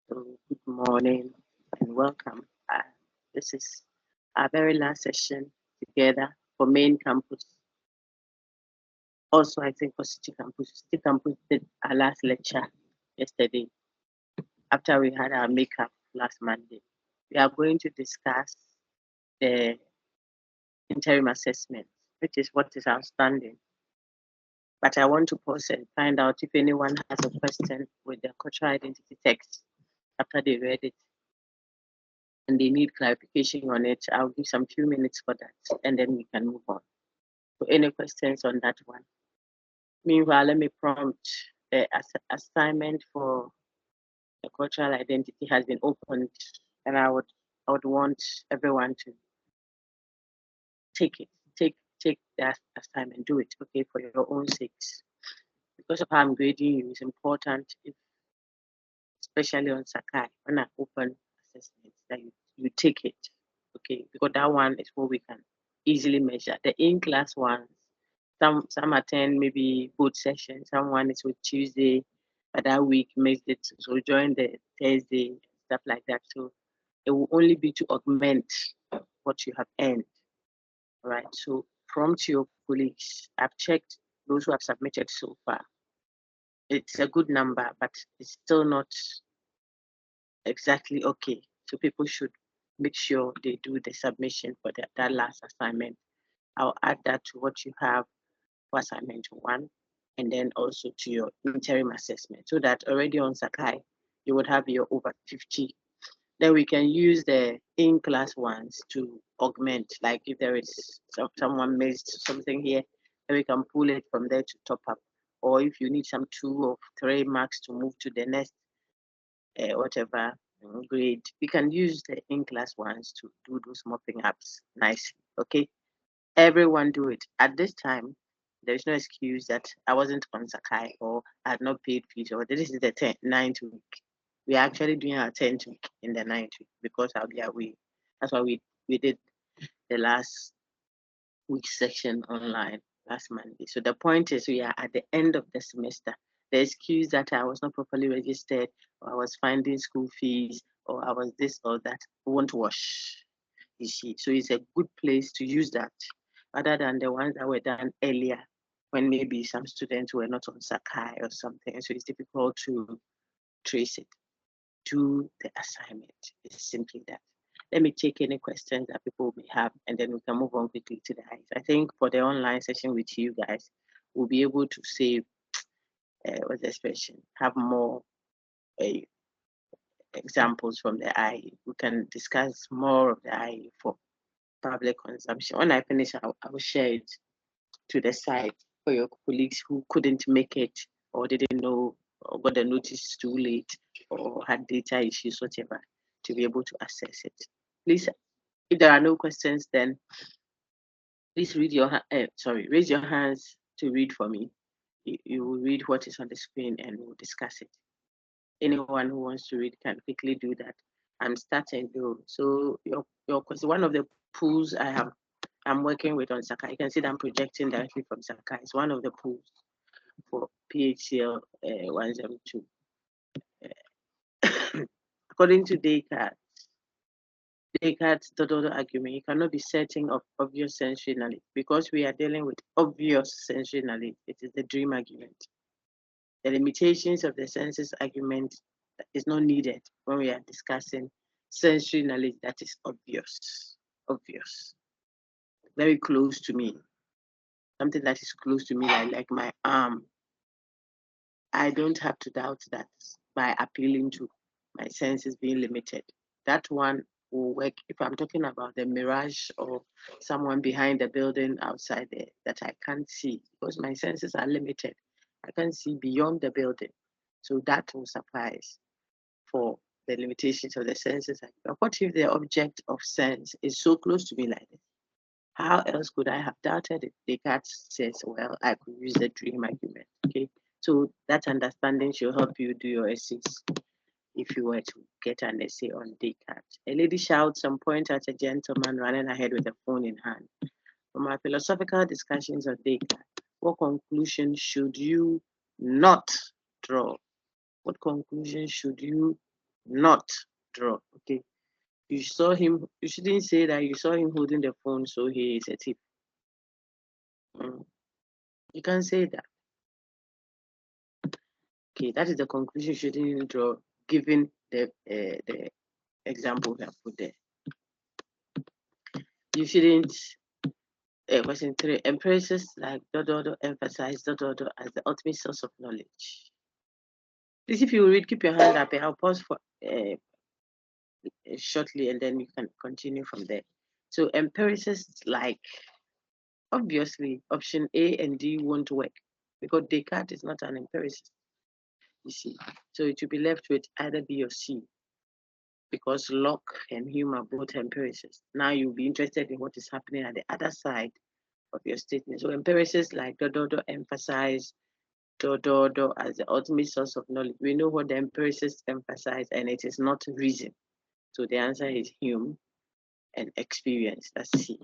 So, good morning and welcome. This is our very last session together for main campus. Also, I think for City Campus. City Campus did our last lecture yesterday after we had our makeup last Monday. We are going to discuss the interim assessment, which is what is outstanding. But I want to pause and find out if anyone has a question with the cultural identity text after they read it and they need clarification on it. I'll give some few minutes for that and then we can move on. So any questions on that one? Meanwhile, let me prompt the assignment for the cultural identity has been opened, and I would want everyone to take it, take that assignment, do it, okay, for your own sakes. Because of how I'm grading you, it's important, especially on Sakai, when I open assessments, that you take it, okay, because that one is what we can easily measure. The in-class ones, some attend maybe both sessions, someone is with Tuesday, but that week missed it, so join the Thursday, stuff like that. So it will only be to augment what you have earned. All right. So prompt your colleagues. I've checked those who have submitted so far. It's a good number, but it's still not exactly okay. So people should make sure they do the submission for that last assignment. I'll add that to what you have for assignment 1, and then also to your interim assessment, so that already on Sakai, you would have your over 50. Then we can use the in-class ones to augment, like if there is someone missed something here, then we can pull it from there to top up. Or if you need some 2 or 3 marks to move to the next whatever grade, we can use the in-class ones to do those mopping ups nicely, okay? Everyone do it. At this time, there's no excuse that I wasn't on Sakai or I had not paid fees or this is the 9th week. We are actually doing our 10th week in the 9th week because I'll be away. That's why we did the last week section online last Monday. So the point is we are at the end of the semester. The excuse that I was not properly registered or I was finding school fees or I was this or that won't wash. You see, so it's a good place to use that rather than the ones that were done earlier when maybe some students were not on Sakai or something. So it's difficult to trace it. Do the assignment. It's simply that. Let me take any questions that people may have and then we can move on quickly to the eyes. I think for the online session with you guys, we'll be able to save, what's the expression, have more examples from the IE. We can discuss more of the IE for public consumption. When I finish, I will share it to the site for your colleagues who couldn't make it or didn't know or got the notice too late or had data issues, whatever, to be able to access it. Please, if there are no questions, then please raise your hands to read for me. You will read what is on the screen and we'll discuss it. Anyone who wants to read can quickly do that. I'm starting though. So your question, one of the pools I'm working with on Sakai. You can see that I'm projecting directly from Sakai. It's one of the pools for PHCL102. According to Descartes' total argument, you cannot be certain of obvious sensory knowledge because we are dealing with obvious sensory knowledge. It is the dream argument. The limitations of the senses argument is not needed when we are discussing sensory knowledge that is obvious, very close to me. Something that is close to me, like my arm. I don't have to doubt that by appealing to my senses being limited. That one will work if I'm talking about the mirage or someone behind the building outside there that I can't see because my senses are limited. I can't see beyond the building. So that will suffice for the limitations of the senses. But what if the object of sense is so close to me like this? How else could I have doubted it? Descartes says, well, I could use the dream argument. Okay. So that understanding should help you do your essays if you were to get an essay on Descartes. A lady shouts some point at a gentleman running ahead with a phone in hand. From our philosophical discussions on Descartes, what conclusion should you not draw? What conclusion should you not draw. Okay. You saw him, you shouldn't say that you saw him holding the phone, so he is a thief. You can't say that. Okay, that is the conclusion you shouldn't draw, given the example we have put there. You shouldn't. Question 3. Empirics like ... emphasize ... as the ultimate source of knowledge. Please, if you read, keep your hand up. I'll pause for shortly, and then you can continue from there. So empiricists, like, obviously option A and D won't work because Descartes is not an empiricist, you see. So it will be left with either B or C, because Locke and Hume are both empiricists. Now you'll be interested in what is happening at the other side of your statement. So empiricists like ... emphasize ... as the ultimate source of knowledge. We know what the empiricists emphasize, and it is not reason. So the answer is Hume and experience. That's C.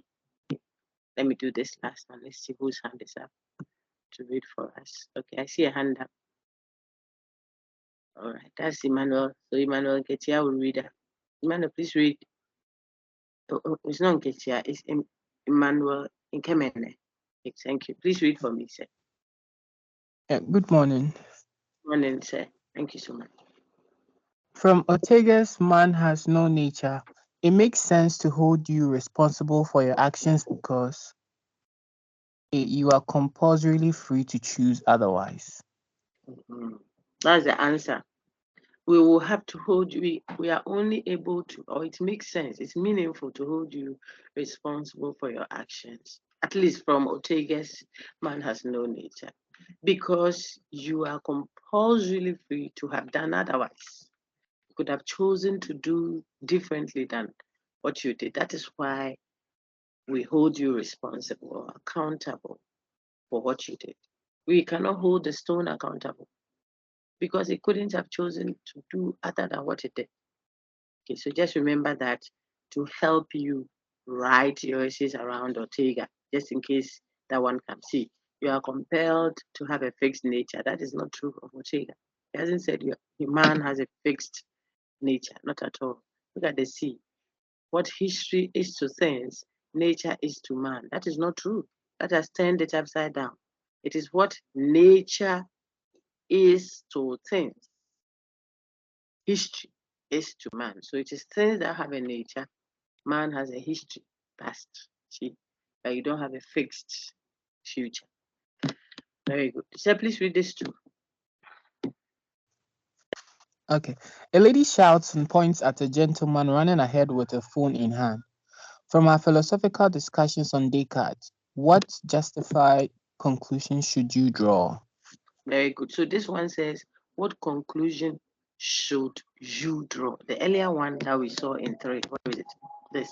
Let me do this last one. Let's see whose hand is up to read for us. Okay, I see a hand up. All right, that's Emmanuel. So Emmanuel Nketia will read that. Emmanuel, please read. Oh, it's not Nketia, it's Emmanuel Nkemene. Thank you. Please read for me, sir. Good morning. Morning, sir. Thank you so much. From Ortega's Man Has No Nature, it makes sense to hold you responsible for your actions because you are compulsorily free to choose otherwise. That's the answer. We will have to hold you, we are only able to, or it makes sense, it's meaningful to hold you responsible for your actions, at least from Ortega's Man Has No Nature, because you are compulsorily free to have done otherwise. You could have chosen to do differently than what you did. That is why we hold you responsible or accountable for what you did. We cannot hold the stone accountable because it couldn't have chosen to do other than what it did. Okay, so just remember that to help you write your essays around Ortega, just in case that one can see. You are compelled to have a fixed nature. That is not true of Ortega. He hasn't said your man has a fixed nature, not at all. Look at the sea. What history is to things, nature is to man. That is not true. That has turned it upside down. It is what nature is to things. History is to man. So it is things that have a nature. Man has a history, past, see, but you don't have a fixed future. Very good. So please read this too. Okay. A lady shouts and points at a gentleman running ahead with a phone in hand. From our philosophical discussions on Descartes, what justified conclusion should you draw? Very good. So this one says, what conclusion should you draw? The earlier one that we saw in 3, what was it? This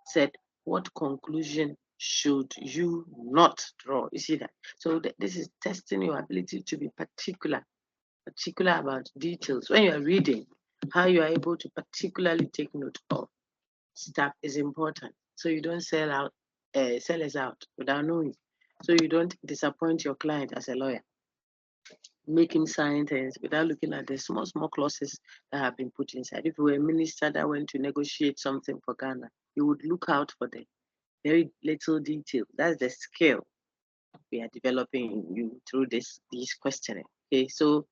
said, what conclusion should you not draw? You see that? So this is testing your ability to be particular about details. When you are reading, how you are able to particularly take note of stuff is important. So you don't sell us out without knowing. So you don't disappoint your client as a lawyer. Make him sign things without looking at the small clauses that have been put inside. If you were a minister that went to negotiate something for Ghana, you would look out for the very little detail. That's the skill we are developing in you through these questioning. Okay, so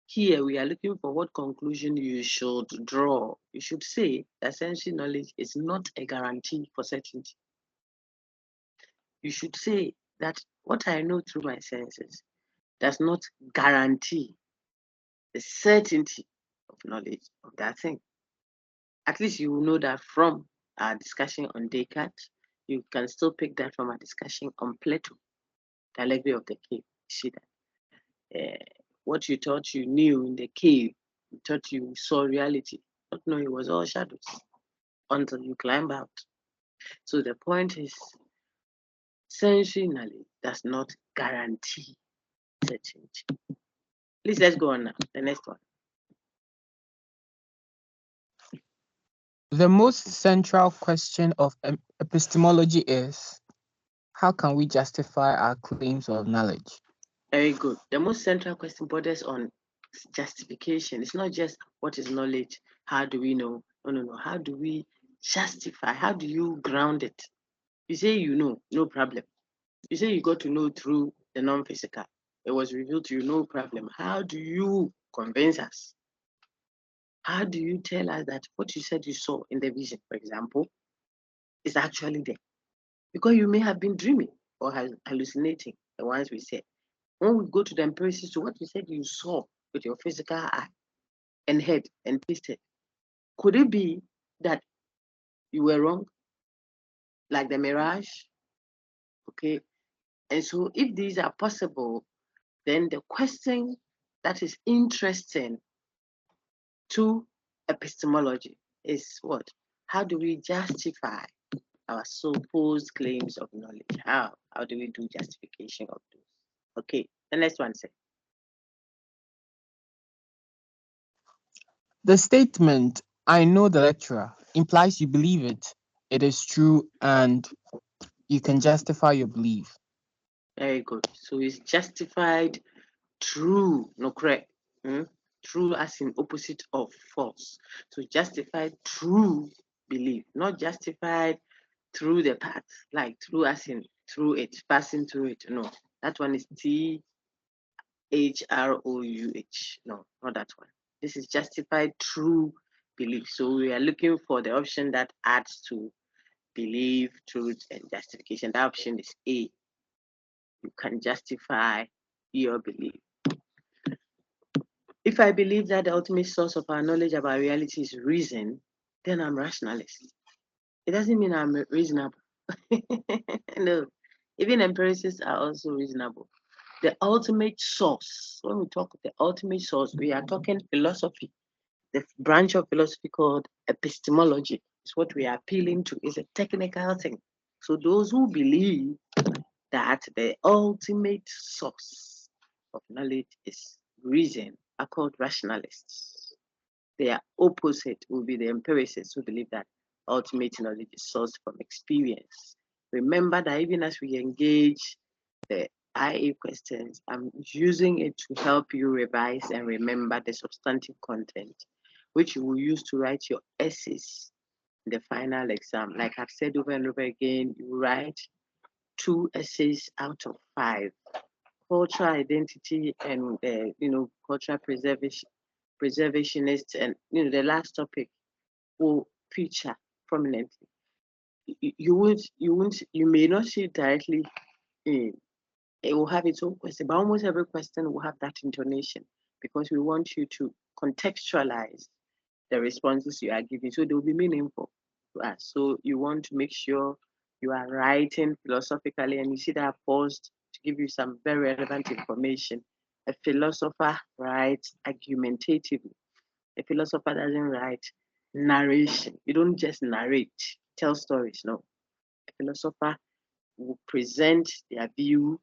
here we are looking for what conclusion you should draw. You should say that sensory knowledge is not a guarantee for certainty. You should say that what I know through my senses does not guarantee the certainty of knowledge of that thing. At least you will know that from our discussion on Descartes. You can still pick that from our discussion on Plato, the allegory of the cave. You see that what you thought you knew in the cave, you thought you saw reality, not knowing it was all shadows until you climb out. So the point is, sensory knowledge does not guarantee certainty. Please, let's go on now. The next one. The most central question of epistemology is, how can we justify our claims of knowledge? Very good. The most central question borders on justification. It's not just what is knowledge, How do we know? No. How do we justify? How do you ground it? You say you know, no problem. You say you got to know through the non-physical. It was revealed to you, no problem. How do you convince us? How do you tell us that what you said you saw in the vision, for example, is actually there? Because you may have been dreaming or hallucinating, the ones we said. When we go to the empiricism, to what you said you saw with your physical eye and heard and tasted, could it be that you were wrong, like the mirage? Okay. And so if these are possible, then the question that is interesting to epistemology is what? How do we justify our supposed claims of knowledge? How do we do justification of those? Okay, the next one says, The statement, I know the lecturer, implies you believe it. It is true and you can justify your belief. very good. So it's justified true, no correct. True as in opposite of false. So justified true belief, not justified through the path, like through as in through it, passing through it. No, that one is THROUH. No, not that one. This is justified true belief. So we are looking for the option that adds to belief, truth, and justification. That option is A. You can justify your belief. If I believe that the ultimate source of our knowledge about reality is reason, then I'm rationalist. It doesn't mean I'm reasonable. No, even empiricists are also reasonable. The ultimate source, when we talk of the ultimate source, we are talking philosophy. The branch of philosophy called epistemology is what we are appealing to. It's a technical thing. So those who believe that the ultimate source of knowledge is reason are called rationalists. Their opposite will be the empiricists who believe that ultimate knowledge is sourced from experience. Remember that even as we engage the IA questions, I'm using it to help you revise and remember the substantive content, which you will use to write your essays in the final exam. Like I've said over and over again, you write 2 essays out of 5. Cultural identity and cultural preservationist, and the last topic will feature prominently. You may not see it directly in. It will have its own question, but almost every question will have that intonation because we want you to contextualize the responses you are giving so they will be meaningful to us. So you want to make sure you are writing philosophically, and you see that I paused to give you some very relevant information. A philosopher writes argumentatively. A philosopher doesn't write narration. You don't just narrate, tell stories. No. A philosopher will present their view,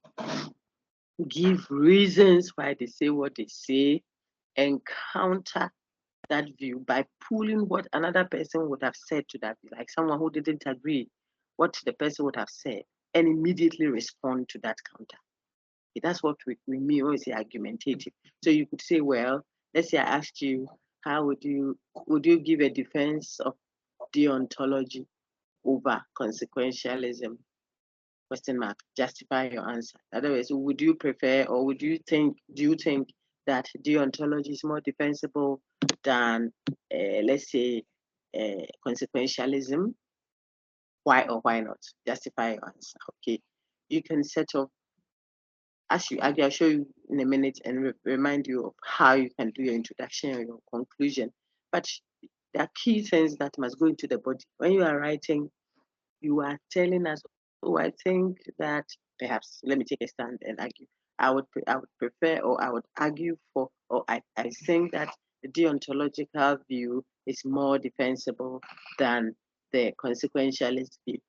give reasons why they say what they say, and counter that view by pulling what another person would have said to that view, like someone who didn't agree what the person would have said, and immediately respond to that counter. That's what we mean when we say argumentative. So you could say, well, let's say I asked you, how would you give a defense of deontology over consequentialism? Question mark. Justify your answer. Otherwise, would you prefer, or do you think that deontology is more defensible than, let's say, consequentialism? Why or why not? Justify your answer. Okay. You can set up, as you argue, I'll show you in a minute and remind you of how you can do your introduction and your conclusion. But there are key things that must go into the body. When you are writing, you are telling us, oh, I think that perhaps, let me take a stand and argue. I would prefer, or I would argue for, or I think that the deontological view is more defensible than the consequentialist view.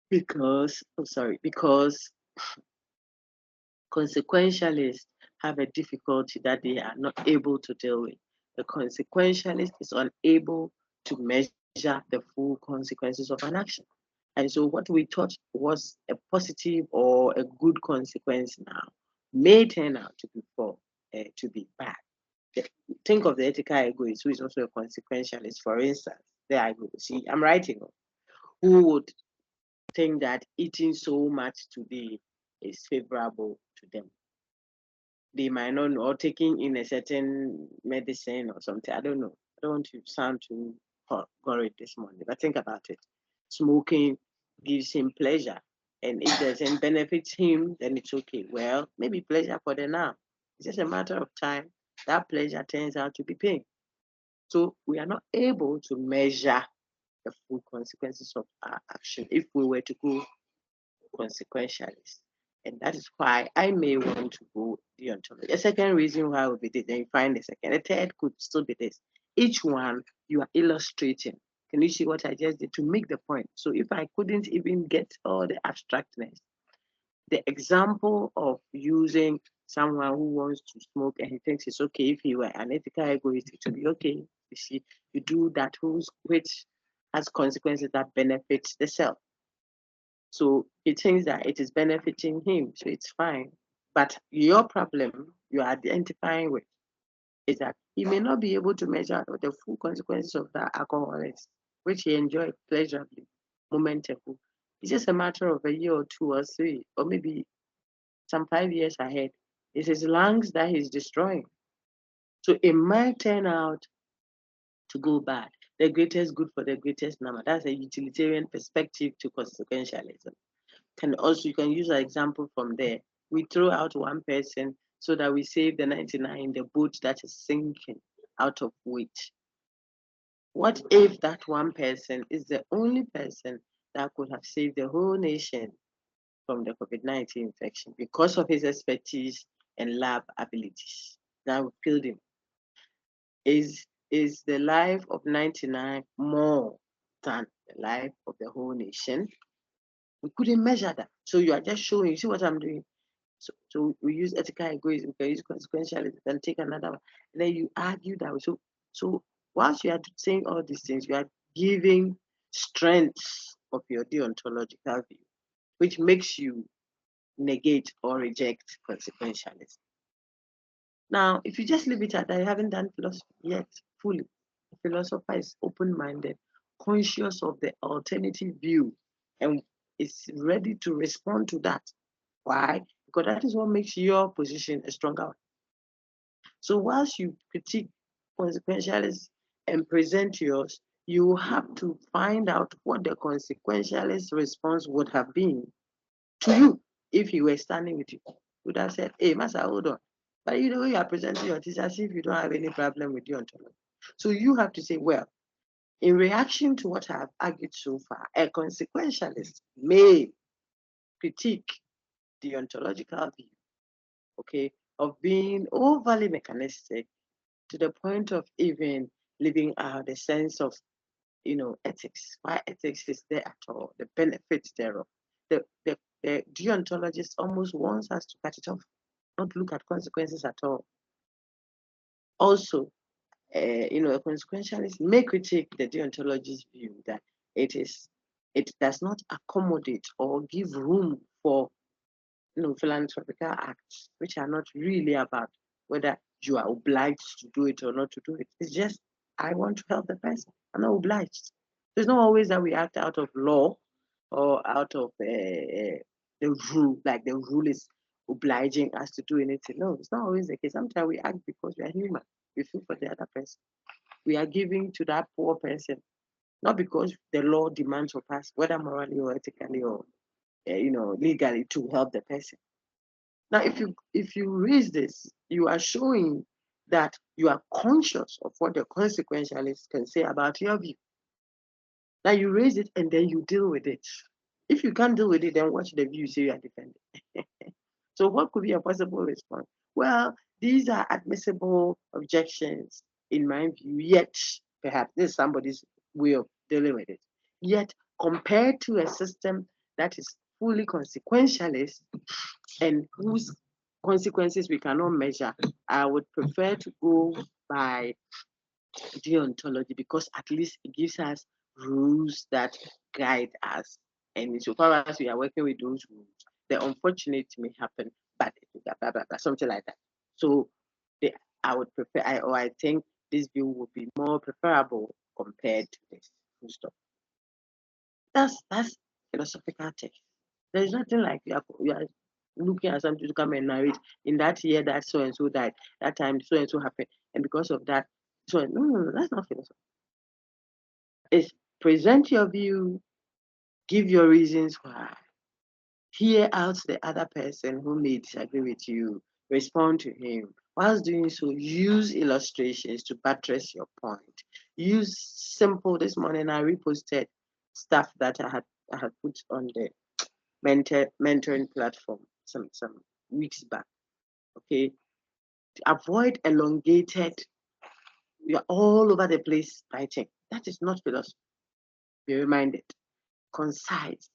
Because consequentialists have a difficulty that they are not able to deal with. The consequentialist is unable to measure the full consequences of an action. And so what we thought was a positive or a good consequence now may turn out to be bad. Think of the ethical egoist, who is also a consequentialist. For instance, there I go. See, I'm writing. Who would think that eating so much today is favorable to them? They might not know, or taking in a certain medicine or something. I don't know. I don't want to sound too worried this morning, but think about it. Smoking gives him pleasure, and if doesn't benefit him, then it's okay. Well, maybe pleasure for the now. It's just a matter of time. That pleasure turns out to be pain. So we are not able to measure the full consequences of our action if we were to go consequentialist. And that is why I may want to go deontology. A second reason why would be this, then you find the second. A third could still be this. Each one you are illustrating. Can you see what I just did to make the point? So if I couldn't even get all the abstractness, the example of using someone who wants to smoke and he thinks it's okay if he were an ethical egoist, it would be okay. You see, you do that which has consequences that benefits the self. So he thinks that it is benefiting him, so it's fine. But your problem you're identifying with is that he may not be able to measure the full consequences of that alcoholism, which he enjoyed pleasurably, momentarily. It's just a matter of a year or 2 or 3, or maybe some 5 years ahead. It's his lungs that he's destroying. So it might turn out to go bad. The greatest good for the greatest number. That's a utilitarian perspective to consequentialism. You can use an example from there. We throw out one person so that we save the 99 in the boat that is sinking out of weight. What if that one person is the only person that could have saved the whole nation from the COVID-19 infection because of his expertise and lab abilities? Now we killed him. Is the life of 99 more than the life of the whole nation? We couldn't measure that. So you are just showing, you see what I'm doing? So we use ethical egoism, we can use consequentialism, we can take another one. And then you argue that way. So whilst you are saying all these things, you are giving strength of your deontological view, which makes you negate or reject consequentialism. Now, if you just leave it at that, you haven't done philosophy yet fully. The philosopher is open-minded, conscious of the alternative view, and is ready to respond to that. Why? Because that is what makes your position a stronger one. So whilst you critique consequentialists and present yours, you have to find out what the consequentialist response would have been to you if he were standing with you. Would have said, hey, Master, hold on. But you know, you are presenting your thesis as if you don't have any problem with your ontology. So you have to say, well, in reaction to what I have argued so far, a consequentialist may critique the ontological view, okay, of being overly mechanistic to the point of even leaving out the sense of, ethics, why ethics is there at all, the benefits thereof. The deontologist almost wants us to cut it off, not look at consequences at all. Also, a consequentialist may critique the deontologist's view that it does not accommodate or give room for philanthropical acts, which are not really about whether you are obliged to do it or not to do it. It's just, I want to help the person. I'm not obliged. It's not always that we act out of law or out of the rule, like the rule is obliging us to do anything. No, it's not always the case. Sometimes we act because we are human. We feel for the other person. We are giving to that poor person, not because the law demands of us, whether morally or ethically or legally, to help the person. Now, if you raise this, you are showing that you are conscious of what the consequentialists can say about your view. Now you raise it and then you deal with it. If you can't deal with it, then watch the view say you are defending. So what could be a possible response? Well, these are admissible objections in my view, yet perhaps this is somebody's way of dealing with it. Yet compared to a system that is fully consequentialist and whose consequences we cannot measure, I would prefer to go by deontology because at least it gives us rules that guide us. And so far as we are working with those rules, the unfortunate may happen, but blah, blah, blah, blah, something like that. So I would prefer, I think this view would be more preferable compared to this. Full stop. That's philosophical text. There's nothing like you are looking at something to come and narrate. In that year, that so and so died. That time, so and so happened, and because of that, so no, that's not philosophy. It's present your view, give your reasons why, hear out the other person who may disagree with you, respond to him. Whilst doing so, use illustrations to buttress your point. Use simple. This morning I reposted stuff that I had put on the mentoring platform some weeks back. Okay, avoid elongated. You're all over the place writing. That is not philosophy. Be reminded. Concise,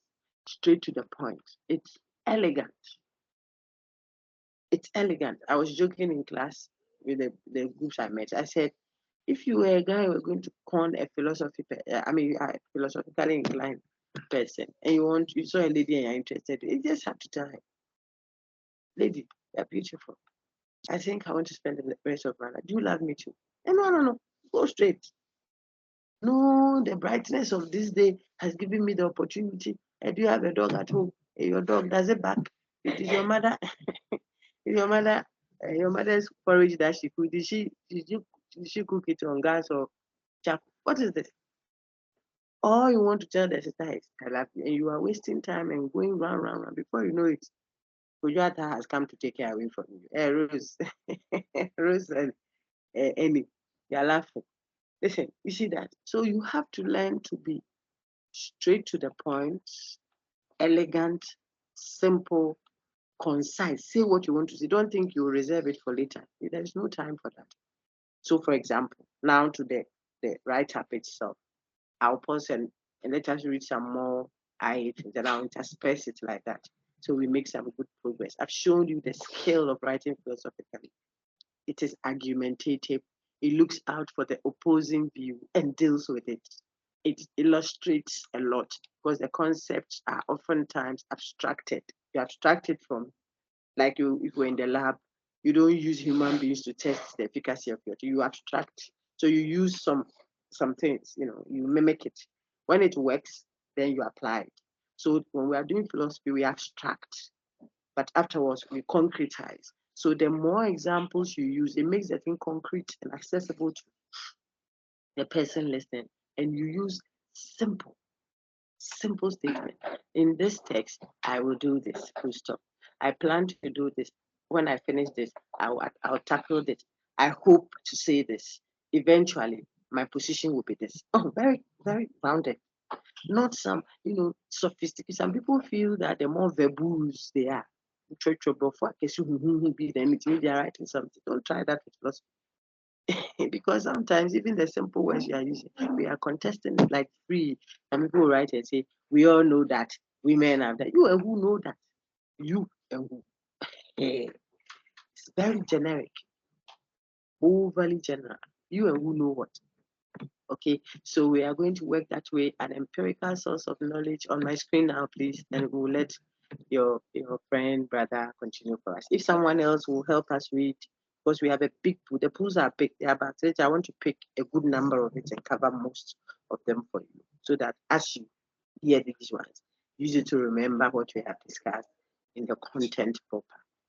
straight to the point. It's elegant. It's elegant. I was joking in class with the groups I met. I said, if you were a guy who were going to con a a philosophically inclined person, and you saw a lady and you're interested, you just have to tell her, lady, you're beautiful. I think I want to spend the rest of my life. Do you love me too? And no. Go straight. No, the brightness of this day has given me the opportunity. Do you have a dog at home? Your dog, does it bark? It is your mother. Your mother, your mother's porridge that she cooked. Did she cook it on gas or charcoal? What is this? All you want to tell the sister is I love you, and you are wasting time and going round. Before you know it, Kujata has come to take care away from you. Rose, Rose and Amy, they are laughing. Listen, you see that? So you have to learn to be straight to the point, elegant, simple, concise. Say what you want to say. Don't think you will reserve it for later. There is no time for that. So, for example, now to the write-up itself, I'll pause and let us read some more items and I'll intersperse it like that. So we make some good progress. I've shown you the skill of writing philosophically. It is argumentative. It looks out for the opposing view and deals with it. It illustrates a lot because the concepts are oftentimes abstracted. You abstract it from, like if you're in the lab, you don't use human beings to test the efficacy of your, you abstract. So you use some things, you mimic it. When it works, then you apply it. So when we are doing philosophy, we abstract, but afterwards we concretize. So the more examples you use, it makes the thing concrete and accessible to the person listening. And you use simple statement. In this text, I will do this, full stop. I plan to do this. When I finish this, I'll tackle this. I hope to say this. Eventually, my position will be this. Oh, very, very rounded. Not some, sophisticated. Some people feel that the more verbose they are, then they are writing something. Don't try that with philosophy. Because sometimes even the simple words you are using, we are contesting it like free. Some people write and say, we all know that women have that. You and who know that? You and who? It's very generic, overly general. You and who know what? Okay, so we are going to work that way. An empirical source of knowledge on my screen now, please, and we'll let your friend, brother continue for us. If someone else will help us read, because we have a big pool. The pools are big. They are about it. I want to pick a good number of it and cover most of them for you, so that as you hear these ones, use it to remember what we have discussed in the content proper.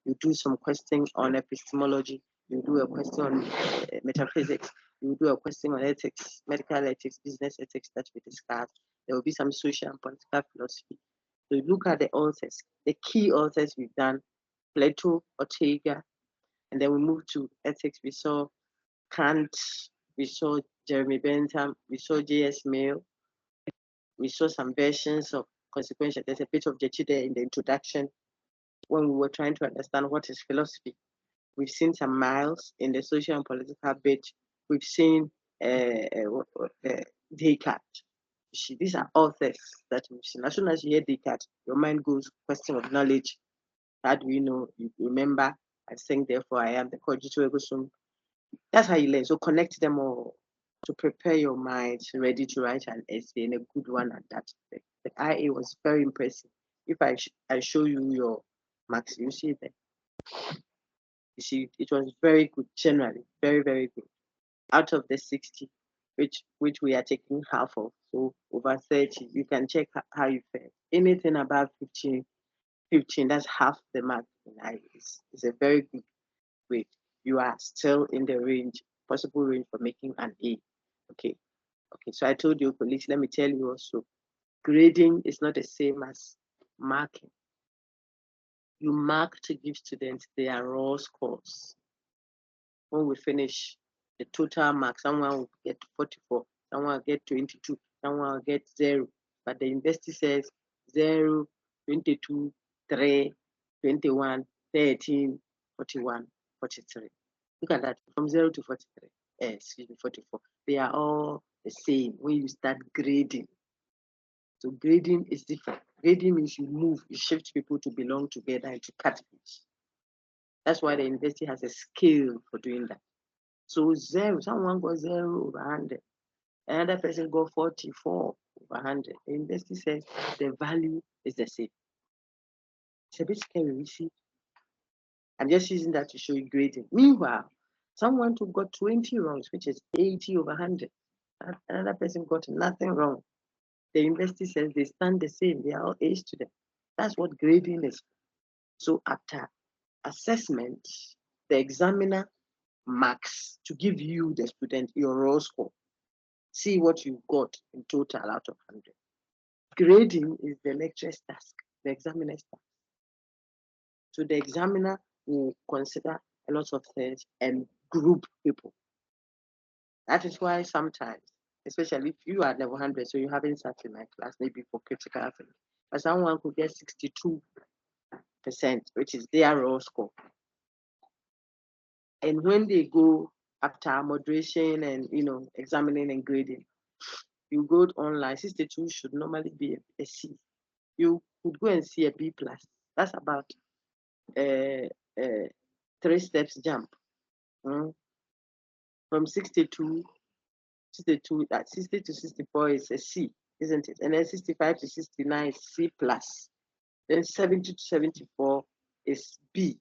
You do some questions on epistemology. You do a question on metaphysics. You do a question on ethics, medical ethics, business ethics that we discussed. There will be some social and political philosophy. So you look at the authors, the key authors we've done, Plato, Ortega, and then we moved to ethics. We saw Kant, we saw Jeremy Bentham, we saw J.S. Mill, we saw some versions of consequential. There's a bit of Jechi there in the introduction when we were trying to understand what is philosophy. We've seen some Miles in the social and political bit. We've seen Descartes. These are authors that we've seen. As soon as you hear Descartes, your mind goes question of knowledge. How do you know? You remember, I think, therefore I am the cogito ergo sum. That's how you learn. So connect them all to prepare your mind ready to write an essay and a good one at that. The IA was very impressive. If I show you your marks, you see that You see, it was very good generally, very, very good. Out of the 60, which we are taking half of, so over 30, you can check how you fare. Anything above 15, that's half the mark in I is a very good grade. You are still in the range, possible range for making an A. Okay. Okay, so I told you, colleagues, let me tell you also, grading is not the same as marking. You mark to give students their raw scores. When we finish the total mark, someone will get 44, someone will get 22, someone will get 0. But the university says 0, 22, 3, 21, 13, 41, 43. Look at that, from 0 to 43, excuse me, 44. They are all the same when you start grading. So grading is different. Grading means you move, you shift people to belong together into categories. That's why the university has a scale for doing that. So 0, someone got 0 over 100. Another person got 44 over 100. The university says the value is the same. It's a bit scary, you see. I'm just using that to show you grading. Meanwhile, someone who got 20 wrongs, which is 80 over 100. Another person got nothing wrong. The university says they stand the same. They are all A students. That's what grading is. So after assessment, the examiner marks to give you, the student, your raw score. See what you got in total out of 100. Grading is the lecturer's task, the examiner's task. So the examiner will consider a lot of things and group people. That is why sometimes, especially if you are level 100, so you haven't sat in my class, maybe for critical thinking, but someone could get 62%, which is their raw score. And when they go after moderation and examining and grading, you go online, 62 should normally be a C. You could go and see a B plus. That's about 3 steps jump. From 62 to 64 is a C, isn't it? And then 65 to 69 is C plus. Then 70 to 74 is B.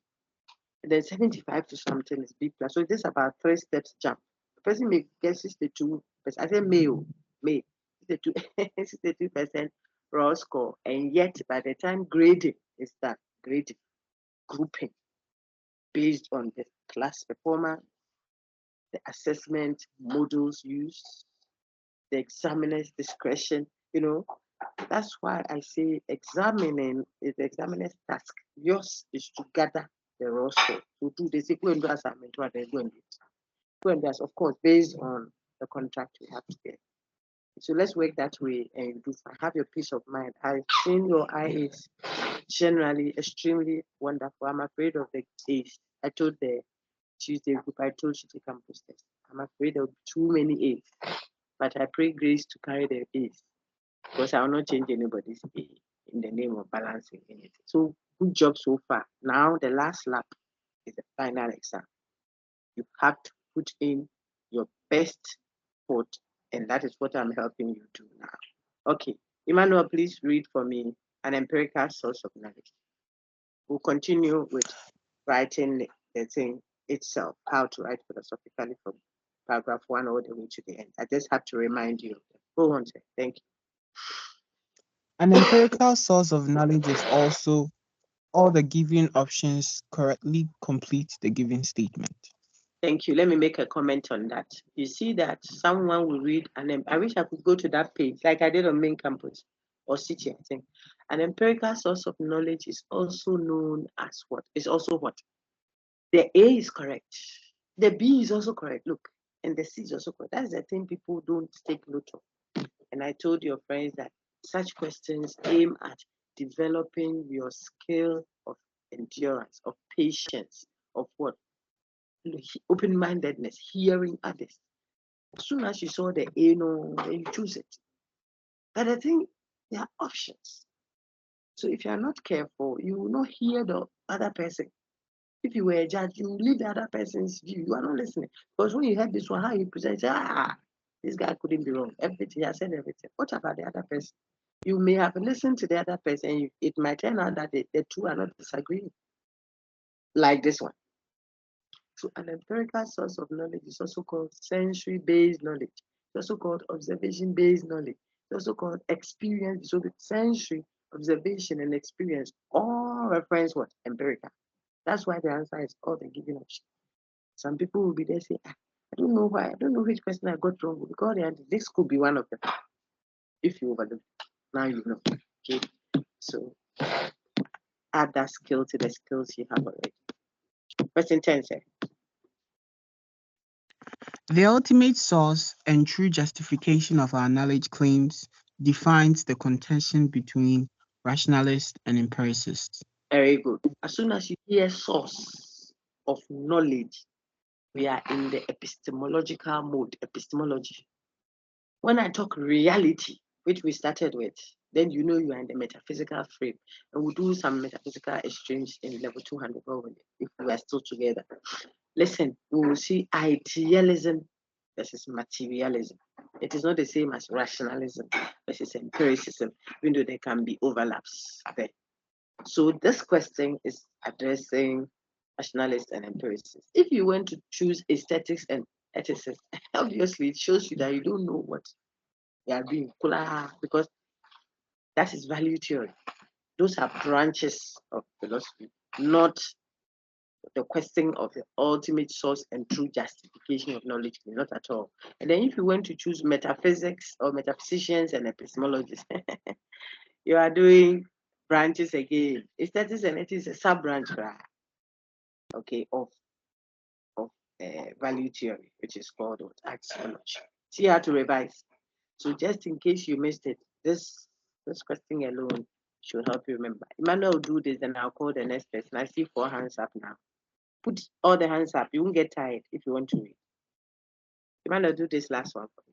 And then 75 to something is B plus. So this is about 3 steps jump. The person may get 62%. I say may 62% raw score. And yet by the time grading is done, grading, grouping based on the class performance, the assessment models used, the examiner's discretion, that's why I say examining is the examiner's task. Yours is to gather the raw score. To do they say go and do assignment, what they go and do it. Go and do it, of course, based on the contract we have together. So let's work that way and do have your peace of mind. I've seen your IA is generally extremely wonderful. I'm afraid of the A's. I told the Tuesday group, I told you to come post this. I'm afraid there will be too many A's. But I pray grace to carry the A's, because I will not change anybody's A in the name of balancing anything. So good job so far. Now the last lap is the final exam. You have to put in your best foot, and that is what I'm helping you do now. Okay, Emmanuel, please read for me an empirical source of knowledge. We'll continue with writing the thing itself, how to write philosophically from paragraph 1 all the way to the end. I just have to remind you. Go on, sir. Thank you. An empirical source of knowledge is also all the given options correctly complete the given statement. Thank you. Let me make a comment on that. You see that someone will read, and I wish I could go to that page like I did on main campus or city, I think. An empirical source of knowledge is also known as what? It's also what? The A is correct. The B is also correct. Look, and the C is also correct. That's the thing people don't take note of. And I told your friends that such questions aim at developing your skill of endurance, of patience, of what? Open-mindedness, hearing others. As soon as you saw the A, no, then you choose it. But I think there are options. So if you are not careful, you will not hear the other person. If you were a judge, you will leave the other person's view. You are not listening. Because when you heard this one, how you present, you say, this guy couldn't be wrong. Everything, I said everything. What about the other person? You may have listened to the other person. It might turn out that the two are not disagreeing. Like this one. So an empirical source of knowledge is also called sensory-based knowledge. It's also called observation-based knowledge. It's also called experience. So the sensory, observation, and experience all reference what? Empirical. That's why the answer is all the given option. Some people will be there say, I don't know why, I don't know which question I got wrong. Because this could be one of them. If you overlook, now you know. Okay. So add that skill to the skills you have already. Question 10 says. The ultimate source and true justification of our knowledge claims defines the contention between rationalists and empiricists. Very good. As soon as you hear source of knowledge, we are in the epistemological mode, epistemology. When I talk reality, which we started with, then you know you are in the metaphysical frame. And we'll do some metaphysical exchange in level 200 if we are still together. Listen, we will see idealism versus materialism. It is not the same as rationalism versus empiricism, even though there can be overlaps there. So this question is addressing rationalists and empiricists. If you went to choose aesthetics and ethicists, obviously it shows you that you don't know what they are doing, because that is value theory. Those are branches of philosophy, not the question of the ultimate source and true justification of knowledge, not at all. And then if you went to choose metaphysics or metaphysicians and epistemologists, you are doing branches again. Aesthetics and ethics is a sub-branch, okay, of value theory, which is called axiology. See how to revise. So just in case you missed it, this question alone should help you remember. Emmanuel will do this, and I'll call the next person. I see 4 hands up now. Put all the hands up. You won't get tired if you want to read. Emmanuel, do this last one for me.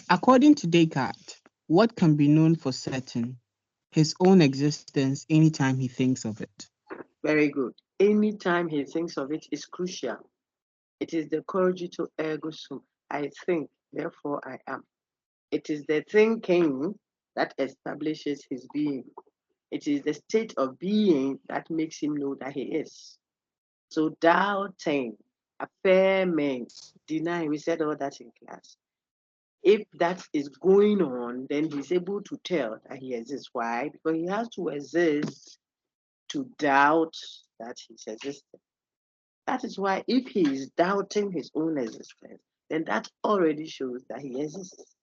According to Descartes, what can be known for certain? His own existence anytime he thinks of it. Very good. Anytime he thinks of it is crucial. It is the cogito ergo sum. I think, therefore I am. It is the thinking that establishes his being. It is the state of being that makes him know that he is. So doubting, affirming, denying, we said all that in class. If that is going on, then he's able to tell that he exists. Why? Because he has to exist to doubt that he's existing. That is why if he is doubting his own existence, then that already shows that he exists.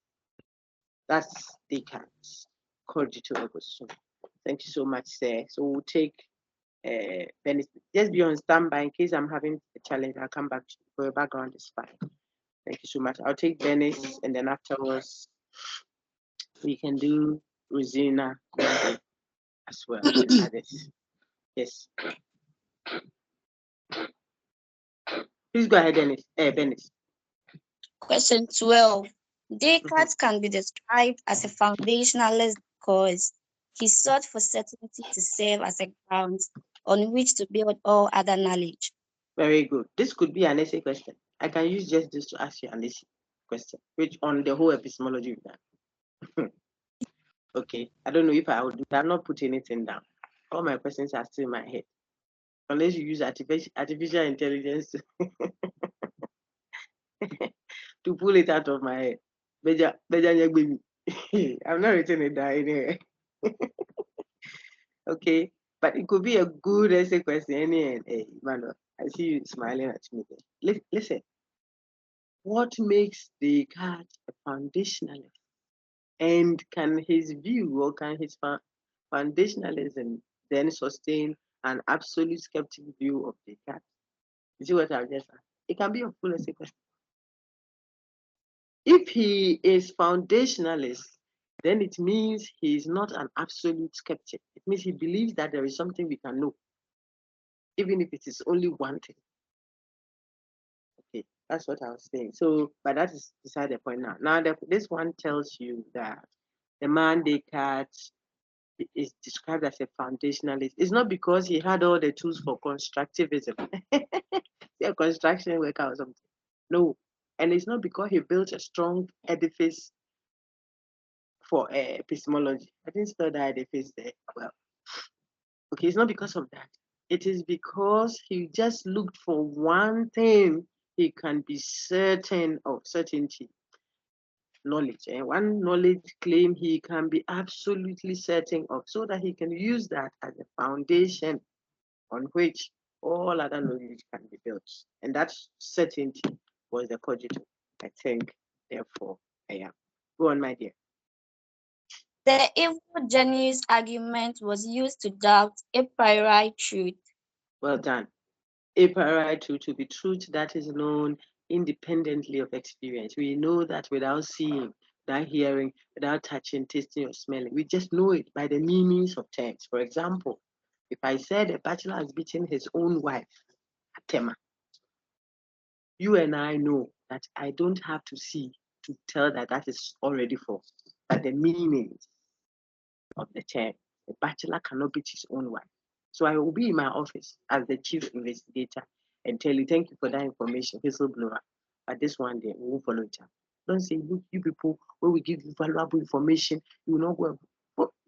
That's Descartes' cogito ergo sum. Thank you so much, sir. So we'll take Venice. Just be on standby in case I'm having a challenge. I'll come back to you. For your background is fine. Thank you so much. I'll take Venice, and then afterwards we can do Rosina as well and others. Yes. Please go ahead, Dennis. Venice. Question 12. Descartes can be described as a foundationalist because he sought for certainty to serve as a ground on which to build all other knowledge. Very good. This could be an essay question. I can use just this to ask you an essay question, which on the whole epistemology we've done. Okay. I don't know if I would. I'm not putting anything down. All my questions are still in my head. Unless you use artificial intelligence to pull it out of my head. I'm not written it down anyway. Okay, but it could be a good essay question. Hey, Manuel, I see you smiling at me. Listen, what makes Descartes a foundationalist? And can his view or can his foundationalism then sustain an absolute skeptic view of Descartes? You see what I've just said? It can be a full essay question. If he is foundationalist, then it means he is not an absolute skeptic. It means he believes that there is something we can know, even if it is only one thing. Okay, that's what I was saying. So, but that is beside the point now. Now, this one tells you that the man Descartes is described as a foundationalist. It's not because he had all the tools for constructivism, a construction worker or something. No, and it's not because he built a strong edifice for epistemology. I didn't spell that edifice there well. Okay, it's not because of that. It is because he just looked for one thing he can be certain of, certainty. Knowledge. And one knowledge claim he can be absolutely certain of, so that he can use that as a foundation on which all other knowledge can be built. And that certainty was the cogito. I think, therefore, I am. Go on, my dear. The evil genius argument was used to doubt a priori truth. Well done. A priori truth to be truth that is known independently of experience. We know that without seeing, without hearing, without touching, tasting, or smelling. We just know it by the meanings of terms. For example, if I said a bachelor has beaten his own wife, Atema, you and I know that I don't have to see to tell that that is already false. But the meanings of the term, a bachelor cannot beat his own wife. So I will be in my office as the chief investigator and tell you, thank you for that information, whistleblower. But this one day, we won't follow it up. Don't say, look, you people, when we give you valuable information, you will not go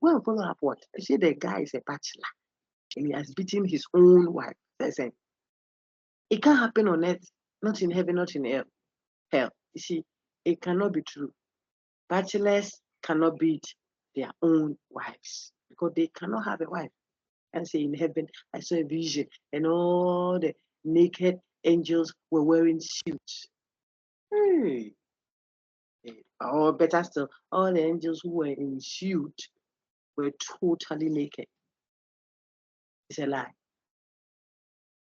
and follow up what? I say the guy is a bachelor and he has beaten his own wife. Listen, it can't happen on earth, not in heaven, not in hell. You see, it cannot be true. Bachelors cannot beat their own wives because they cannot have a wife. And say in heaven, I saw a vision, and all the naked angels were wearing suits. Hey. Or better still, all the angels who were in suits were totally naked. It's a lie.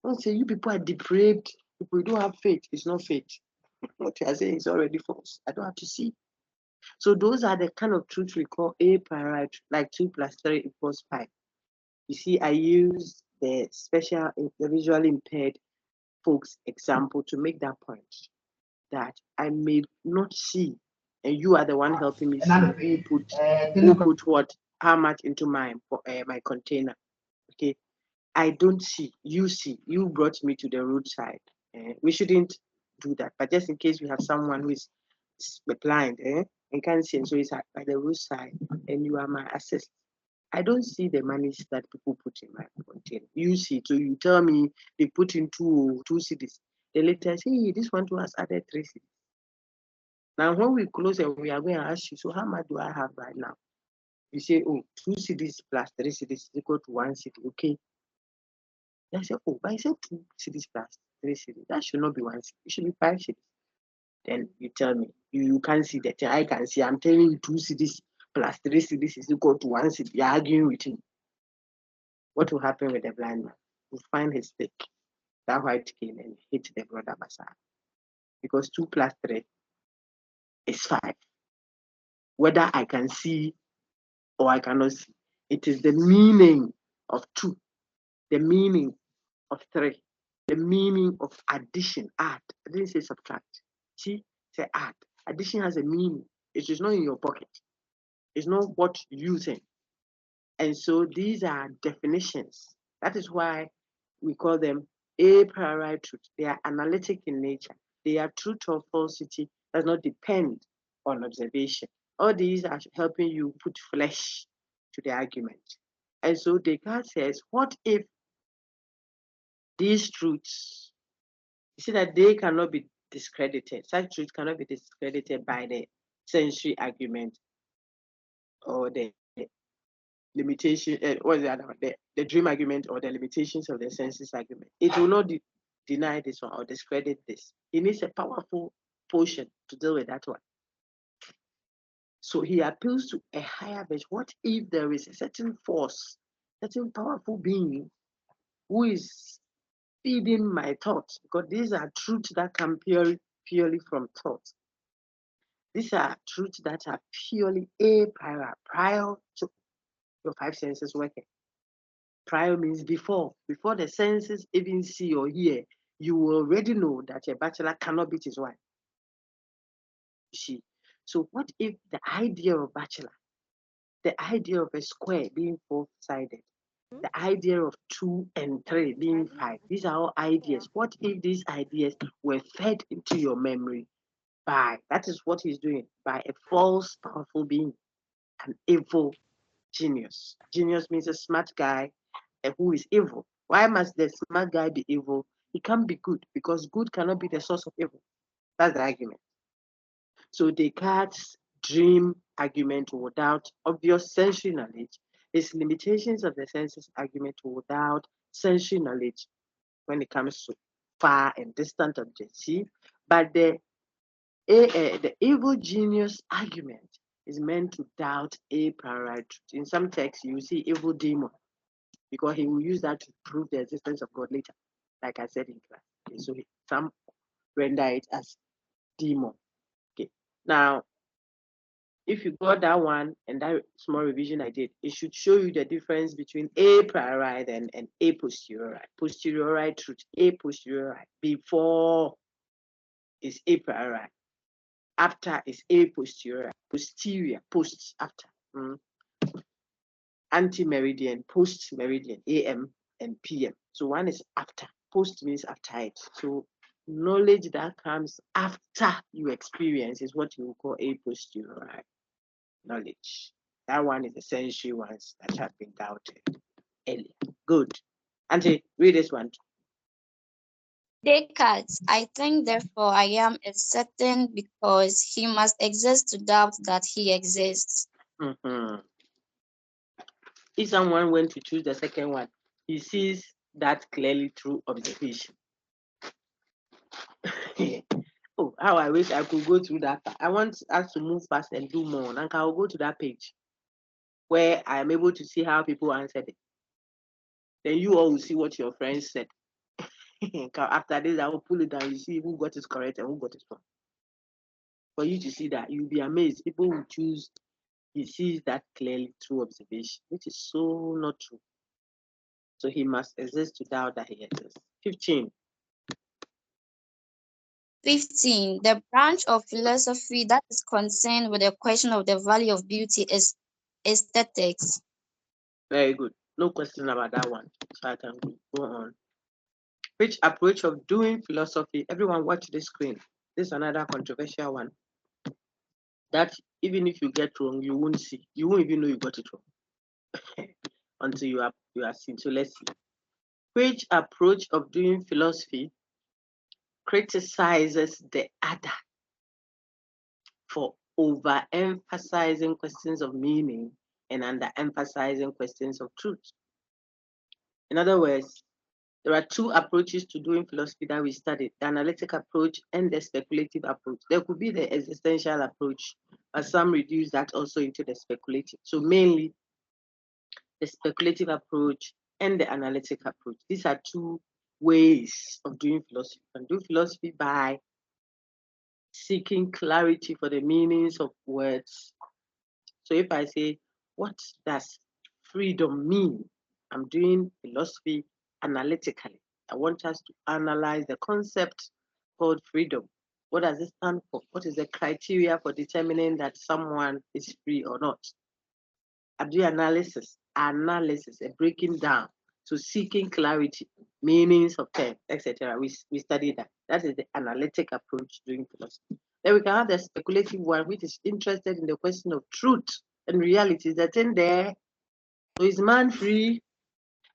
Don't say you people are depraved. If we don't have faith, it's not faith. What you are saying is already false. I don't have to see. So those are the kind of truths we call a priori, like 2 plus 3 equals 5. You see, I use the the visually impaired folks example to make that point, that I may not see, and you are the one helping me see who put what, how much into my container. Okay, I don't see, you see, you brought me to the roadside. We shouldn't do that, but just in case we have someone who is blind and can't see, and so he's by the roadside, and you are my assistant. I don't see the monies that people put in my container. You see, so you tell me they put in two cities. They later say, hey, this one to us added 3 cities. Now, when we close and we are going to ask you, so how much do I have right now? You say, oh, 2 cities plus 3 cities is equal to 1 city. Okay. I say, oh, but I said 2 cities plus 3 cities. That should not be 1 city. It should be 5 cities. Then you tell me, you can't see that. I can see. I'm telling you 2 cities plus 3 cities is equal to 1 city. You're arguing with him. What will happen with the blind man? He'll find his stick, that white cane, and hit the brother Basar. Because 2 plus 3 is 5. Whether I can see or I cannot see, it is the meaning of 2, the meaning of 3, the meaning of addition, add. I didn't say subtract. See, say add. Addition has a meaning. It is not in your pocket. It's not what you think. And so these are definitions. That is why we call them a priori truth. They are analytic in nature. They are truth or falsity, does not depend on observation. All these are helping you put flesh to the argument. And so Descartes says, what if these truths, you see that they cannot be discredited, such truths cannot be discredited by the sensory argument or the limitation, what is the other one? The dream argument or the limitations of the senses argument. It will not deny this one or discredit this. It needs a powerful potion to deal with that one. So he appeals to a higher version. What if there is a certain force, certain powerful being who is feeding my thoughts? Because these are truths that come purely from thoughts. These are truths that are purely prior to your 5 senses working. Prior means before the senses even see or hear, you already know that a bachelor cannot beat his wife. You see, so what if the idea of bachelor, the idea of a square being 4-sided, the idea of 2 and 3 being 5, these are all ideas. What if these ideas were fed into your memory that is what he's doing, by a false, powerful being, an evil genius. Genius means a smart guy who is evil. Why must the smart guy be evil? He can't be good because good cannot be the source of evil. That's the argument. So Descartes' dream argument without obvious sensory knowledge is limitations of the senses argument without sensory knowledge when it comes to far and distant objects. See, but the evil genius argument is meant to doubt a priori truth. In some texts, you see evil demon because he will use that to prove the existence of God later, like I said in class. Okay, so some render it as demon. Okay, now if you got that one and that small revision I did, it should show you the difference between a priori and a posteriori. Posteriori truth, a posteriori. Before is a priori. After is a posteriori. Posterior, post, after. Anti-meridian, post-meridian, AM and PM. So one is after. Post means after it. So knowledge that comes after you experience is what you call a posteriori knowledge. That one is the sensory ones that have been doubted earlier. Good. Auntie, read this one. Descartes, I think, therefore I am, is certain because he must exist to doubt that he exists. If someone went to choose the second one, he sees that clearly through observation. Oh, how I wish I could go through that. I want us to move fast and do more. And I'll go to that page where I am able to see how people answered it. Then you all will see what your friends said. After this, I will pull it down. You see who got it correct and who got it wrong. For you to see that, you'll be amazed. People will choose, he sees that clearly through observation, which is so not true. So he must exist to doubt that he exists. 15. 15. The branch of philosophy that is concerned with the question of the value of beauty is aesthetics. Very good. No question about that one. So I can go on. Which approach of doing philosophy? Everyone watch this screen. This is another controversial one. That even if you get wrong, you won't see. You won't even know you got it wrong until you are seen. So let's see. Which approach of doing philosophy criticizes the other for overemphasizing questions of meaning and underemphasizing questions of truth? In other words, there are two approaches to doing philosophy that we studied, the analytic approach and the speculative approach. There could be the existential approach, but some reduce that also into the speculative. So mainly the speculative approach and the analytic approach. These are two ways of doing philosophy. You can do philosophy by seeking clarity for the meanings of words. So if I say, what does freedom mean? I'm doing philosophy analytically. I want us to analyze the concept called freedom. What does it stand for? What is the criteria for determining that someone is free or not? I do analysis, a breaking down. So seeking clarity, meanings of terms, etc. We study that. That is the analytic approach during philosophy. Then we can have the speculative one, which is interested in the question of truth and reality. Is that in there? So is man free?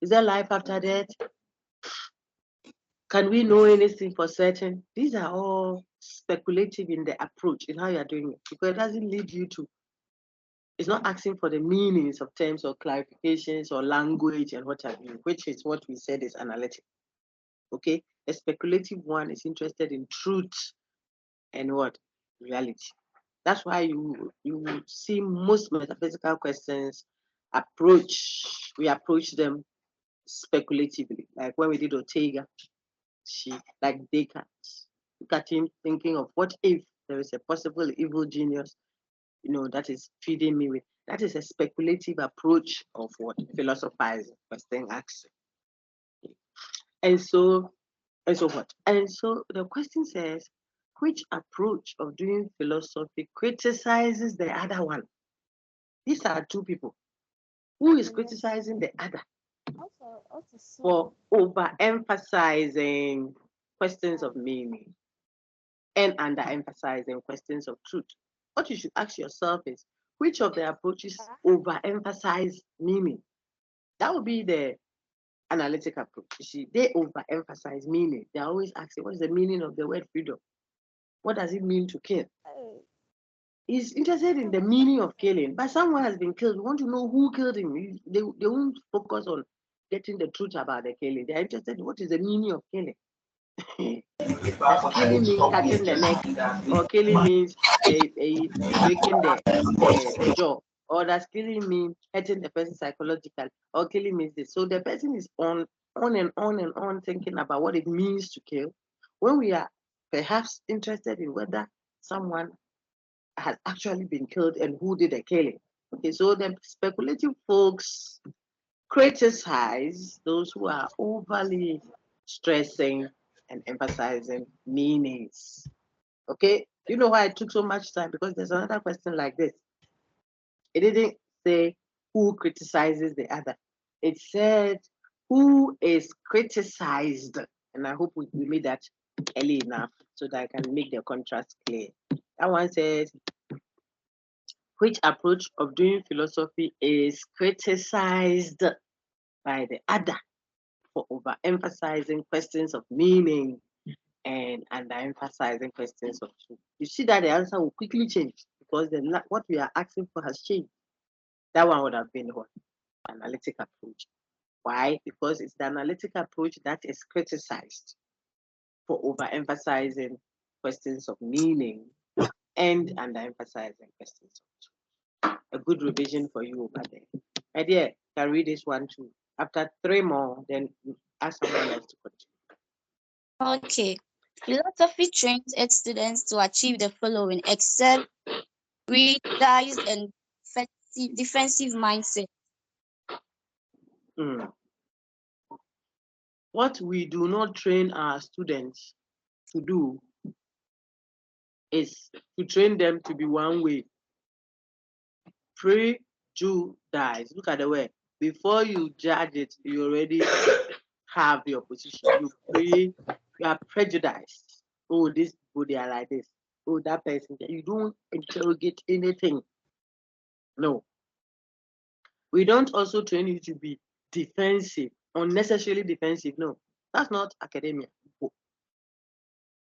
Is there life after death? Can we know anything for certain? These are all speculative in the approach, in how you're doing it, because it doesn't lead you to, it's not asking for the meanings of terms or clarifications or language and what have you, which is what we said is analytic. Okay, a speculative one is interested in truth and what? Reality. That's why you see most metaphysical questions we approach them speculatively. Like when we did Ortega, like Descartes. Look at him thinking of what if there is a possible evil genius, that is feeding me with. That is a speculative approach of what philosophizing, question asking. And so what? And so the question says, which approach of doing philosophy criticizes the other one? These are two people. Who is criticizing the other for overemphasizing questions of meaning and underemphasizing questions of truth? What you should ask yourself is, which of the approaches overemphasize meaning? That would be the analytic approach. You see, they overemphasize meaning. They're always asking, what is the meaning of the word freedom? What does it mean to kill? He's interested in the meaning of killing, but someone has been killed. We want to know who killed him. They won't focus on getting the truth about the killing. They're interested in what is the meaning of killing. Does killing mean cutting the neck, or killing means breaking the jaw, or does killing mean hurting the person psychologically, or killing means this? So the person is on and on and on thinking about what it means to kill, when we are perhaps interested in whether someone has actually been killed and who did the killing. Okay, so the speculative folks criticize those who are overly stressing and emphasizing meanings. Okay, you know why it took so much time? Because there's another question like this. It didn't say who criticizes the other. It said who is criticized. And I hope we made that early enough so that I can make the contrast clear. That one says, which approach of doing philosophy is criticized by the other for overemphasizing questions of meaning and underemphasizing questions of truth? You see that the answer will quickly change because what we are asking for has changed. That one would have been what? Analytic approach. Why? Because it's the analytic approach that is criticized for overemphasizing questions of meaning and underemphasizing questions of truth. A good revision for you over there. My dear, can read this one too. After 3 more, then ask someone else to continue. Okay. Philosophy trains its students to achieve the following: accept, realize, and defensive mindset. What we do not train our students to do is to train them to be one way. Prejudice. Look at the word. Before you judge it, you already have your position. You are prejudiced. Oh, this people, they are like this. Oh, that person. You don't interrogate anything. No. We don't also train you to be defensive, unnecessarily defensive. No, that's not academia,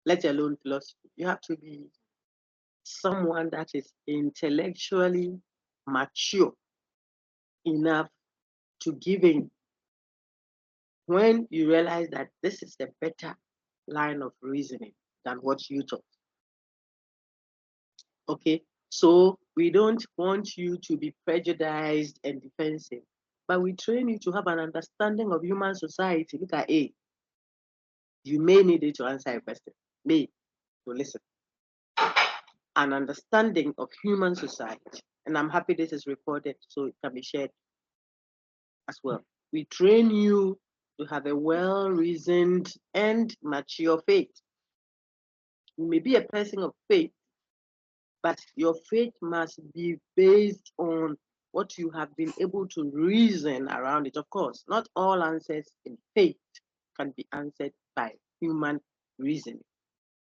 let alone philosophy. You have to be someone that is intellectually mature enough to give in when you realize that this is a better line of reasoning than what you thought. Okay, so we don't want you to be prejudiced and defensive, but we train you to have an understanding of human society. Look at A. You may need it to answer a question. B, to listen. An understanding of human society. And I'm happy this is recorded so it can be shared as well. We train you to have a well-reasoned and mature faith. You may be a person of faith, but your faith must be based on what you have been able to reason around it. Of course, not all answers in faith can be answered by human reasoning.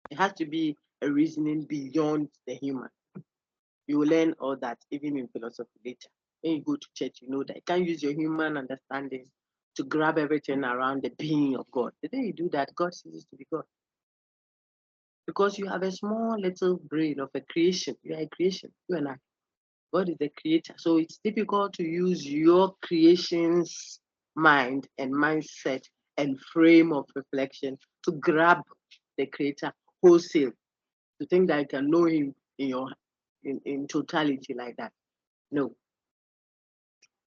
It has to be a reasoning beyond the human. You will learn all that even in philosophy later. When you go to church, you know that you can't use your human understanding to grab everything around the being of God. The day you do that, God ceases to be God. Because you have a small little brain of a creation. You are a creation, you and I. God is the creator. So it's difficult to use your creation's mind and mindset and frame of reflection to grab the creator wholesale, to think that you can know him in totality like that. No.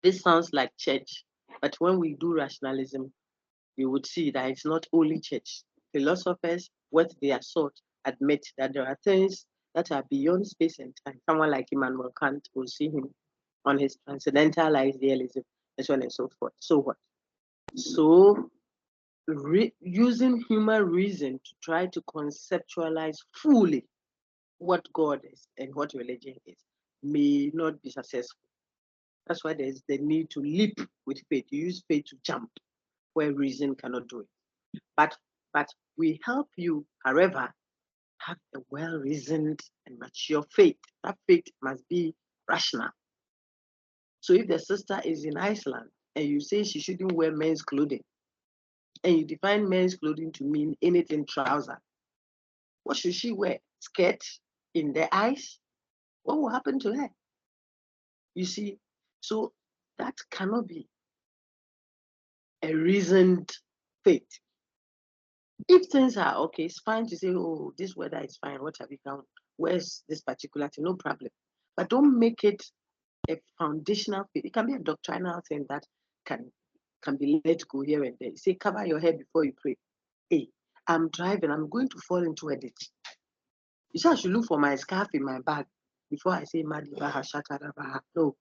This sounds like church, but when we do rationalism, you would see that it's not only church. Philosophers, what they are sought, admit that there are things that are beyond space and time. Someone like Immanuel Kant will see him on his transcendental idealism, and so on and so forth. So what? So using human reason to try to conceptualize fully what God is and what religion is may not be successful. That's why there's the need to leap with faith. You use faith to jump where reason cannot do it. But we help you, however, have a well-reasoned and mature faith. That faith must be rational. So if the sister is in Iceland and you say she shouldn't wear men's clothing, and you define men's clothing to mean anything trouser, what should she wear? Skirt in the eyes? What will happen to her? You see, so that cannot be a reasoned faith. If things are okay, it's fine to say, oh, this weather is fine. What have you found? Where's this particular thing? No problem. But don't make it a foundational faith. It can be a doctrinal thing that can be let go here and there. Say, cover your head before you pray. Hey, I'm driving. I'm going to fall into a ditch. You say I should look for my scarf in my bag before I say Madibaha Shatarabaha. No.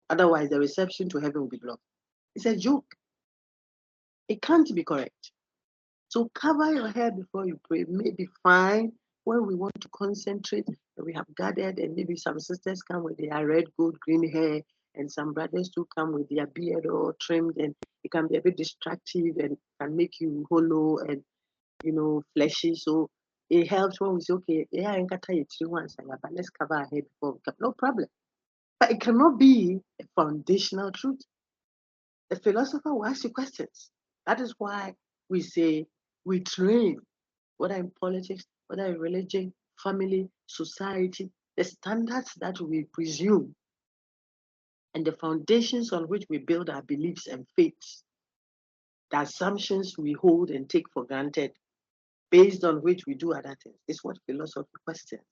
Otherwise, the reception to heaven will be blocked. It's a joke. It can't be correct. So cover your hair before you pray. Maybe fine when we want to concentrate and we have gathered, and maybe some sisters come with their red, gold, green hair, and some brothers too come with their beard all trimmed, and it can be a bit distractive and can make you hollow and fleshy. So it helps when we say, okay, yeah, I got you 3 months, but let's cover our hair before we come. No problem. But it cannot be a foundational truth. A philosopher will ask you questions. That is why we say we train, whether in politics, whether in religion, family, society, the standards that we presume and the foundations on which we build our beliefs and faiths, the assumptions we hold and take for granted, based on which we do other things, is what philosophy questions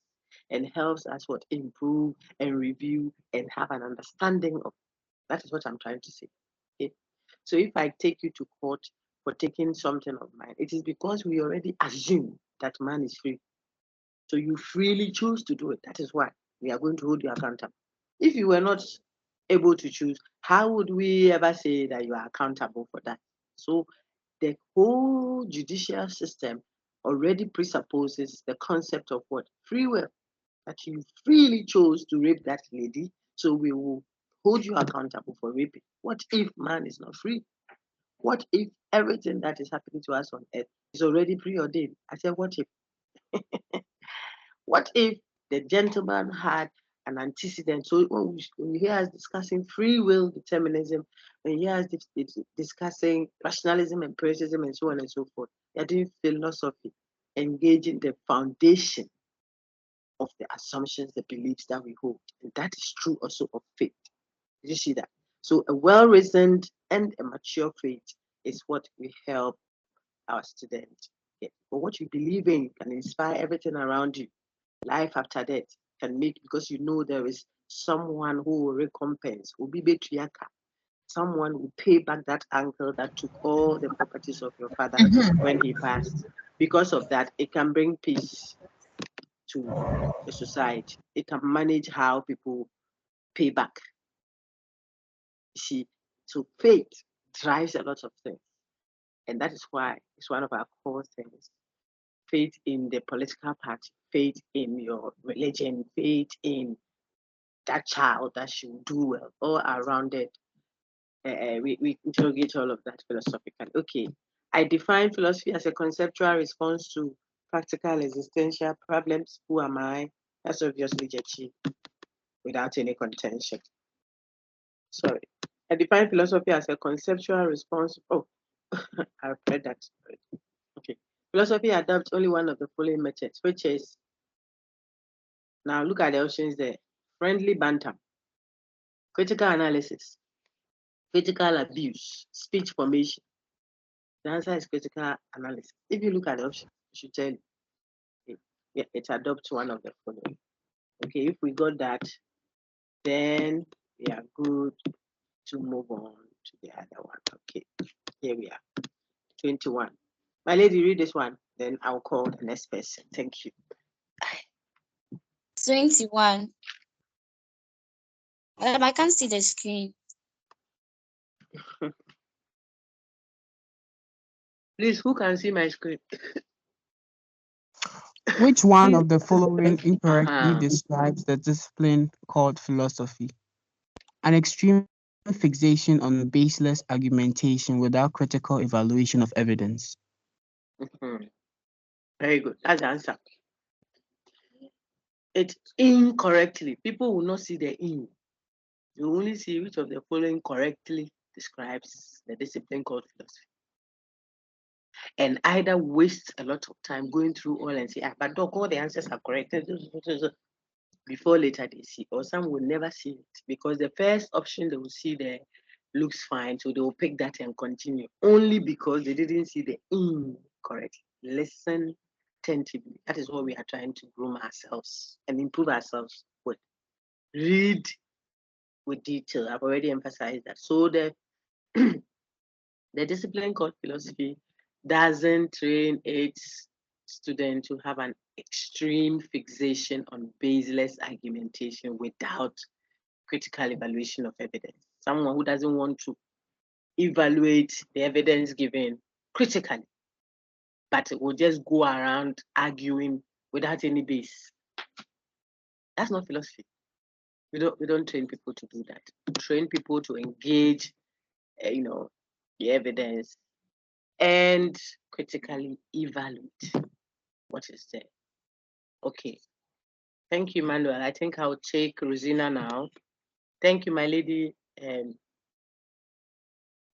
and helps us improve and review and have an understanding of. That is what I'm trying to say. Okay? So if I take you to court for taking something of mine, it is because we already assume that man is free. So you freely choose to do it. That is why we are going to hold you accountable. If you were not able to choose, how would we ever say that you are accountable for that? So the whole judicial system already presupposes the concept of what? Free will. That you freely chose to rape that lady, so we will hold you accountable for raping. What if man is not free? What if everything that is happening to us on earth is already preordained? I said, what if? What if the gentleman had an antecedent? So when you hear us discussing free will determinism, when you hear us discussing rationalism, empiricism, and so on and so forth, you're doing philosophy, engaging the foundation of the assumptions, the beliefs that we hold. And that is true also of faith. Did you see that? So a well-reasoned and a mature faith is what we help our students get. But what you believe in can inspire everything around you. Life after death can make, because you know there is someone who will recompense, will be betriaka. Someone will pay back that uncle that took all the properties of your father when he passed. Because of that, it can bring peace to the society. It can manage how people pay back. You see, so faith drives a lot of things. And that is why it's one of our core things. Faith in the political party, faith in your religion, faith in that child that should do well, all around it. We interrogate all of that philosophically. Okay, I define philosophy as a conceptual response to practical existential problems. Who am I? That's obviously Jechi, without any contention. Sorry. I define philosophy as a conceptual response. Oh, I've read that. Okay. Philosophy adopts only one of the following methods, which is, now look at the options there: friendly banter, critical analysis, critical abuse, speech formation. The answer is critical analysis. If you look at the options, it should tell you it adopts one of the following. Okay, if we got that, then we are good to move on to the other one. Okay, here we are. 21. My lady, read this one, then I'll call the next person. Thank you. 21. I can't see the screen. Please, who can see my screen? Which one of the following incorrectly describes the discipline called philosophy? An extreme fixation on baseless argumentation without critical evaluation of evidence. Very good. That's the answer. It's incorrectly. People will not see the in. You only see which of the following correctly describes the discipline called philosophy. and either waste a lot of time going through all and say, but doc, all the answers are correct before later they see, or some will never see it because the first option they will see there looks fine, so they will pick that and continue only because they didn't see the correctly. Listen attentively. That is what we are trying to groom ourselves and improve ourselves with. Read with detail. I've already emphasized that. So the the discipline called philosophy doesn't train its student to have an extreme fixation on baseless argumentation without critical evaluation of evidence. Someone who doesn't want to evaluate the evidence given critically, but will just go around arguing without any base. That's not philosophy. We don't train people to do that. We train people to engage, the evidence and critically evaluate what is there. Okay. Thank you, Manuel. I think I'll take Rosina now. Thank you, my lady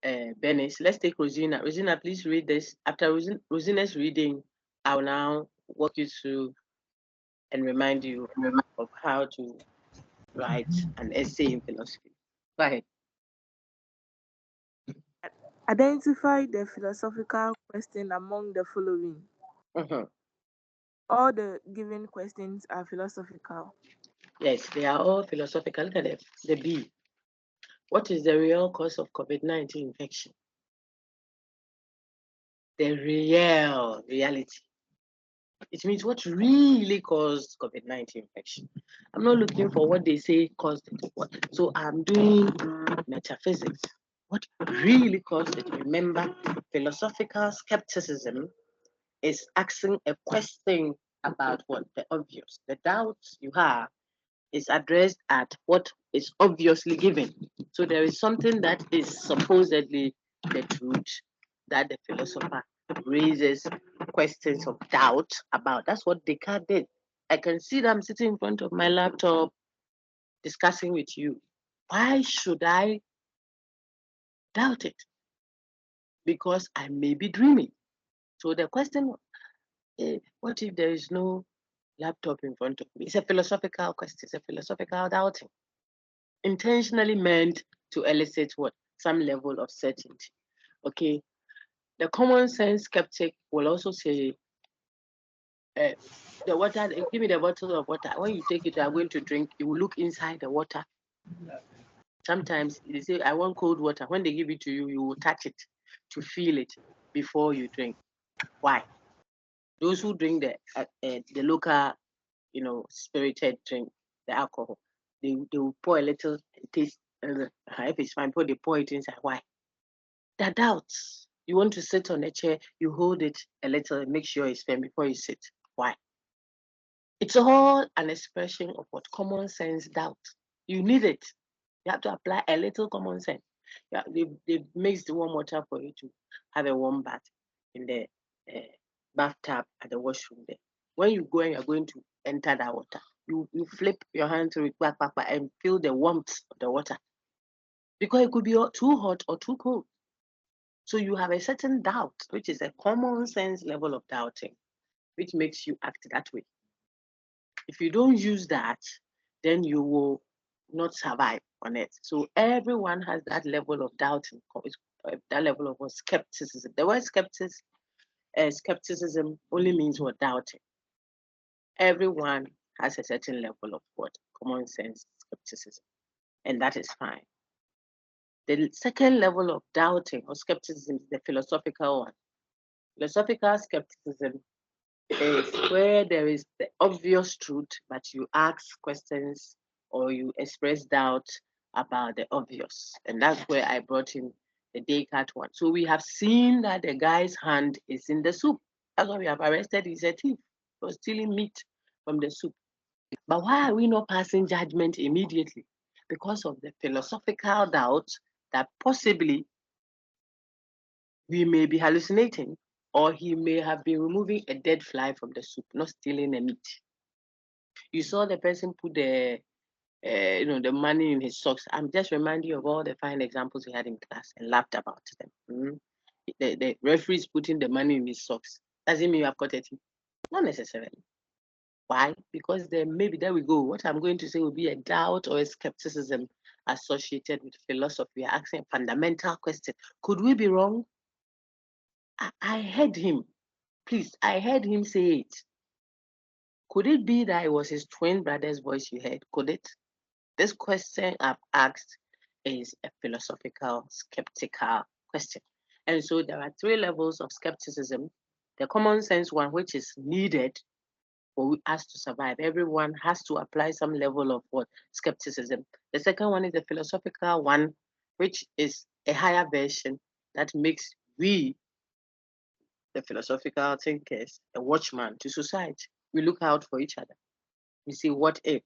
Benis. Let's take Rosina. Rosina, please read this. After Rosina's reading, I'll now walk you through and remind you of how to write an essay in philosophy. Go ahead. Identify the philosophical question among the following. Mhm. All the given questions are philosophical. Yes, they are all philosophical. Look at them. The B. What is the real cause of COVID-19 infection? The reality. It means what really caused COVID-19 infection. I'm not looking for what they say caused it. So I'm doing metaphysics. What really caused it? Remember, philosophical skepticism is asking a question about what the obvious. The doubts you have is addressed at what is obviously given. So there is something that is supposedly the truth that the philosopher raises questions of doubt about. That's what Descartes did. I can see that I'm sitting in front of my laptop discussing with you. Why should I doubt it? Because I may be dreaming. So the question, what if there is no laptop in front of me? It's a philosophical question. It's a philosophical doubting, intentionally meant to elicit what? Some level of certainty. Okay. The common sense skeptic will also say, the water, give me the bottle of water. When you take it, you are going to drink, you will look inside the water. Sometimes they say, I want cold water. When they give it to you, you will touch it to feel it before you drink. Why? Those who drink the local, spirited drink, the alcohol, they will pour a little and taste. If it's fine, they pour it inside. Why? The doubts. You want to sit on a chair, you hold it a little and make sure it's firm before you sit. Why? It's all an expression of what? Common sense doubt. You need it. You have to apply a little common sense. Yeah, they mixed warm water for you to have a warm bath in the bathtub at the washroom there. When you go and you're going to enter that water, you flip your hand through it back, and feel the warmth of the water. Because it could be too hot or too cold. So you have a certain doubt, which is a common sense level of doubting, which makes you act that way. If you don't use that, then you will not survive on it. So everyone has that level of doubting, that level of skepticism. The word skepticism only means what? Doubting. Everyone has a certain level of what? Common sense skepticism. And that is fine. The second level of doubting or skepticism is the philosophical one. Philosophical skepticism is where there is the obvious truth, but you ask questions or you express doubt about the obvious. And that's where I brought in the Descartes one. So we have seen that the guy's hand is in the soup. That's why we have arrested. He's a thief. He was stealing meat from the soup. But why are we not passing judgment immediately? Because of the philosophical doubt that possibly we may be hallucinating, or he may have been removing a dead fly from the soup, not stealing a meat. You saw the person put the money in his socks. I'm just reminding you of all the fine examples we had in class and laughed about them. the referee is putting the money in his socks. Does it mean you have caught it? Not necessarily. Why? Because then maybe there we go. What I'm going to say will be a doubt or a skepticism associated with philosophy. You're asking a fundamental question. Could we be wrong? I heard him. Please, I heard him say it. Could it be that it was his twin brother's voice you heard? Could it? This question I've asked is a philosophical, skeptical question. And so there are 3 levels of skepticism. The common sense one, which is needed for us to survive. Everyone has to apply some level of what? Skepticism. The second one is the philosophical one, which is a higher version that makes we, the philosophical thinkers, a watchman to society. We look out for each other. We see, what if?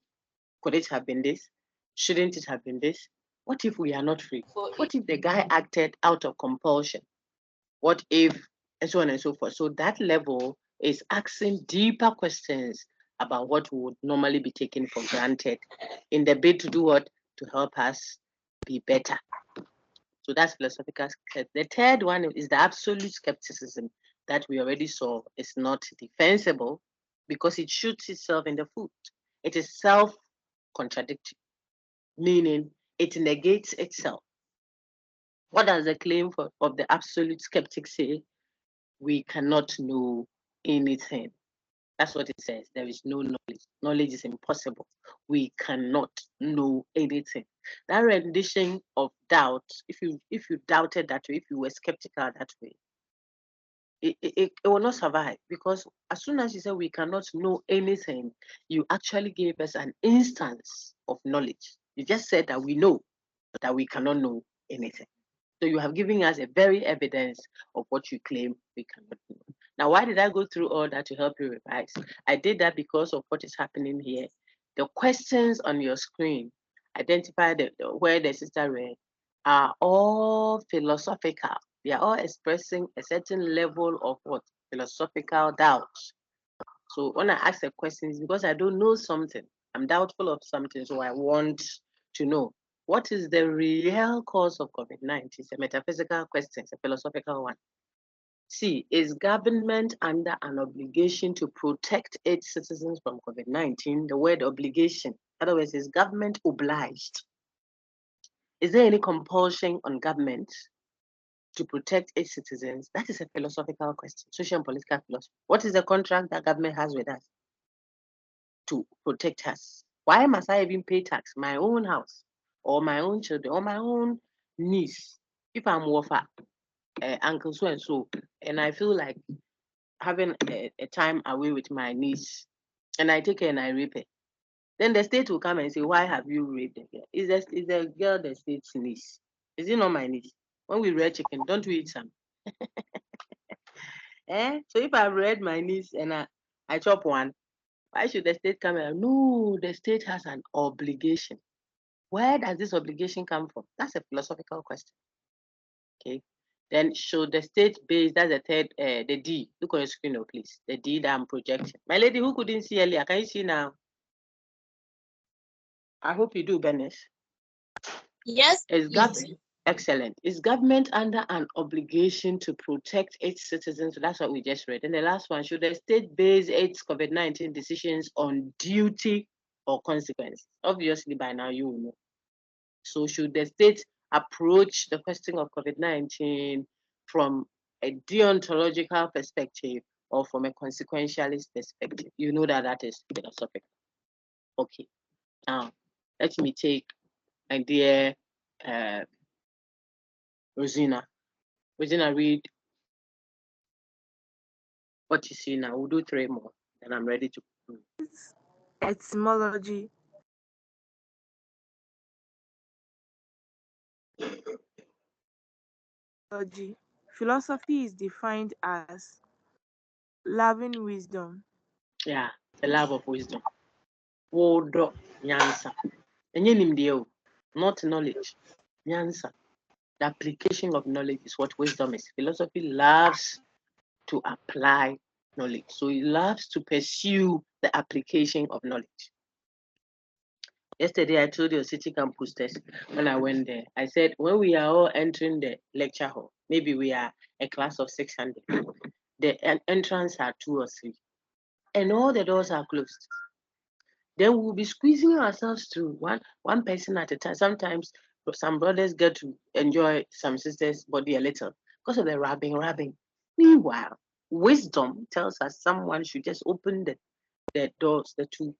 Could it have been this? Shouldn't it have been this? What if we are not free? What if the guy acted out of compulsion? What if, and so on and so forth. So that level is asking deeper questions about what would normally be taken for granted in the bid to do what? To help us be better. So that's philosophical. The third one is the absolute skepticism that we already saw is not defensible because it shoots itself in the foot. It is self-contradictory, meaning it negates itself. What does the claim of the absolute skeptic say? We cannot know anything. That's what it says. There is no knowledge. Knowledge is impossible. We cannot know anything. That rendition of doubt, if you doubted that way, if you were skeptical that way, it will not survive, because as soon as you said we cannot know anything, you actually gave us an instance of knowledge. You just said that we know, but that we cannot know anything. So you have given us a very evidence of what you claim we cannot know. Now, why did I go through all that to help you revise? I did that because of what is happening here. The questions on your screen, identify where the sister read, are all philosophical. They are all expressing a certain level of what? Philosophical doubts. So when I ask a question, it's because I don't know something. I'm doubtful of something, so I want to know. What is the real cause of COVID-19? It's a metaphysical question, it's a philosophical one. C, is government under an obligation to protect its citizens from COVID-19? The word obligation, in other words, is government obliged? Is there any compulsion on government to protect its citizens? That is a philosophical question, social and political philosophy. What is the contract that government has with us to protect us? Why must I even pay tax? My own house, or my own children, or my own niece, if I'm with uncle so and so, and I feel like having a time away with my niece, and I take her and I rape her, then the state will come and say, why have you raped the girl? Is the girl the state's niece? Is it not my niece? When we rear chicken, don't we eat some? So if I've read my niece and I chop one, why should the state come and, no, the state has an obligation. Where does this obligation come from? That's a philosophical question. Okay. Then should the state base, that's the third, the D. Look on your screen, oh, please. The D that I'm projecting. My lady who couldn't see earlier, can you see now? I hope you do, Bernice. Yes, Excellent. Is government under an obligation to protect its citizens? So that's what we just read. And the last one, should the state base its COVID-19 decisions on duty or consequence? Obviously, by now you will know. So should the state approach the question of COVID-19 from a deontological perspective or from a consequentialist perspective? You know that is philosophical. Okay. Now, let me take my dear Rosina. Rosina, read what you see now. We'll do 3 more, and I'm ready to conclude. Etymology. Philosophy is defined as loving wisdom. Yeah, the love of wisdom. Wodo nyansa. Not knowledge. Nyansa. The application of knowledge is what wisdom is. Philosophy loves to apply knowledge. So it loves to pursue the application of knowledge. Yesterday, I told your city campus test when I went there. I said, when we are all entering the lecture hall, maybe we are a class of 600. The entrance are 2 or 3, and all the doors are closed. Then we'll be squeezing ourselves through one person at a time. Sometimes some brothers get to enjoy some sisters' body a little because of the rubbing. Meanwhile, wisdom tells us someone should just open the doors, the 2.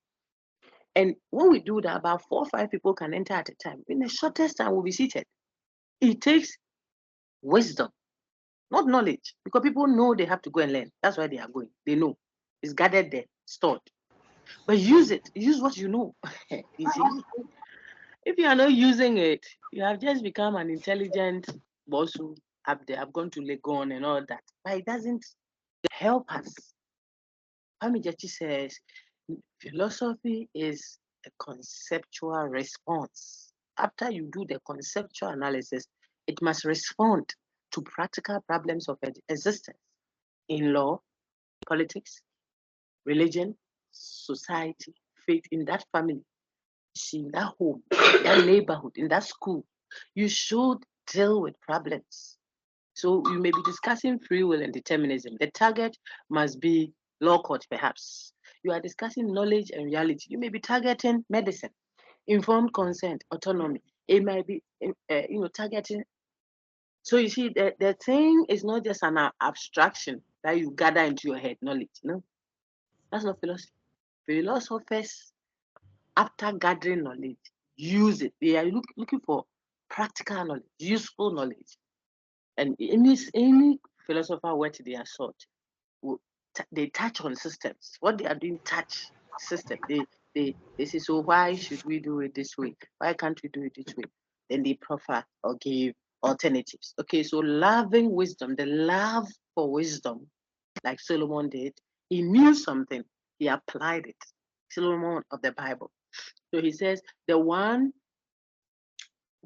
And when we do that, about 4 or 5 people can enter at a time. In the shortest time, we'll be seated. It takes wisdom, not knowledge, because people know they have to go and learn. That's why they are going. They know. It's gathered there, stored. But use it. Use what you know. You see? If you are not using it, you have just become an intelligent boss who up there. I've gone to Legon and all that. But it doesn't help us. Pamijachi says, philosophy is a conceptual response. After you do the conceptual analysis, it must respond to practical problems of existence in law, politics, religion, society, faith, in that family, in that home, in that neighborhood, in that school. You should deal with problems. So you may be discussing free will and determinism. The target must be law court, perhaps. You are discussing knowledge and reality. You may be targeting medicine, informed consent, autonomy. It might be, targeting. So you see, the thing is not just an abstraction that you gather into your head, knowledge. No, that's not philosophy. Philosophers, after gathering knowledge, use it. They are looking for practical knowledge, useful knowledge. And any philosopher worth their salt, they touch on systems. What they are doing, touch system. They say, so why should we do it this way? Why can't we do it this way? Then they proffer or give alternatives. Okay, so loving wisdom, the love for wisdom, like Solomon did, he knew something, he applied it. Solomon of the Bible. So he says, the one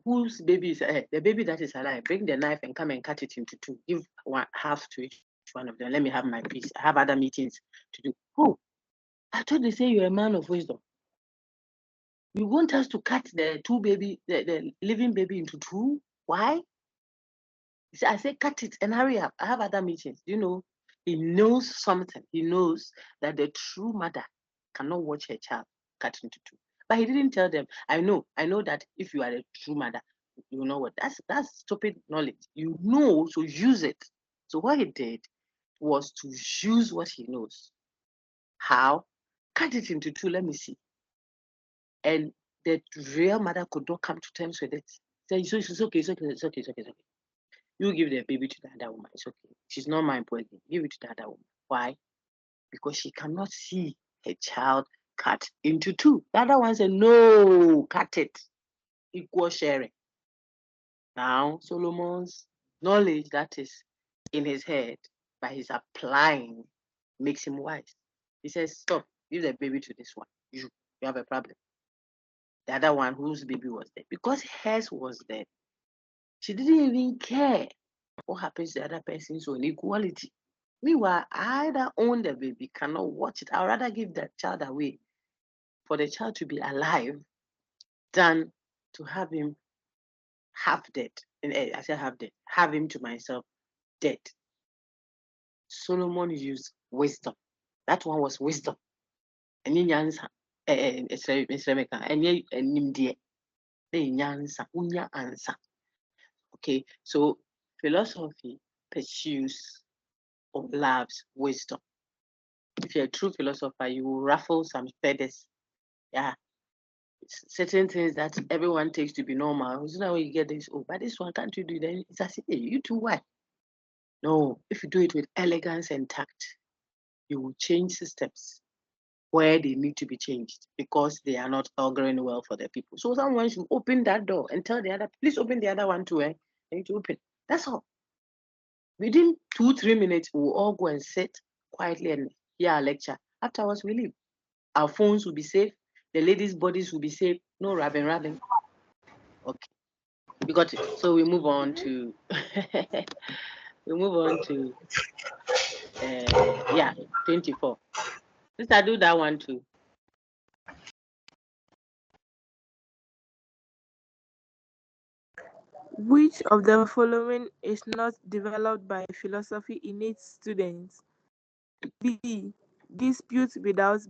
whose baby is the baby that is alive, bring the knife and come and cut it into 2. Give half to each one of them. Let me have my piece. I have other meetings to do. Oh, I thought they say you're a man of wisdom. You want us to cut the the living baby into 2? Why? I say cut it and hurry up. I have other meetings. You know, he knows something. He knows that the true mother cannot watch her child cut into 2. But he didn't tell them. I know that if you are a true mother, you know what? That's stupid knowledge. You know, so use it. So what he did was to use what he knows. How? Cut it into 2. Let me see. And the real mother could not come to terms with it. Say, so it's okay, it's okay, it's okay, it's okay, it's okay. You give the baby to the other woman. It's okay. She's not my boy. Give it to the other woman. Why? Because she cannot see her child cut into 2. The other one said, no, cut it. Equal sharing. Now, Solomon's knowledge that is in his head, but he's applying, makes him wise. He says, stop, give the baby to this one. You have a problem. The other one whose baby was dead, because hers was dead, she didn't even care what happens to the other person's own equality. Meanwhile, I either own the baby, cannot watch it. I'd rather give that child away for the child to be alive than to have him half dead. And I say half dead, have him to myself dead. Solomon used wisdom. That one was wisdom. And nyansa, answer. Okay, so philosophy pursues or loves wisdom. If you're a true philosopher, you will ruffle some feathers. Yeah. Certain things that everyone takes to be normal. So now when you get this, oh, but this one can't you do? Then it's as if, hey, you too, why? No, if you do it with elegance and tact, you will change systems where they need to be changed because they are not auguring well for the people. So someone should open that door and tell the other, please open the other one too. I need to open. That's all. Within 2-3 minutes, we'll all go and sit quietly and hear our lecture. Afterwards, we leave. Our phones will be safe. The ladies' bodies will be safe. No rubbing. Okay, we got it. So we move on to 24. Sister, do that one too. Which of the following is not developed by philosophy in its students? B. Dispute without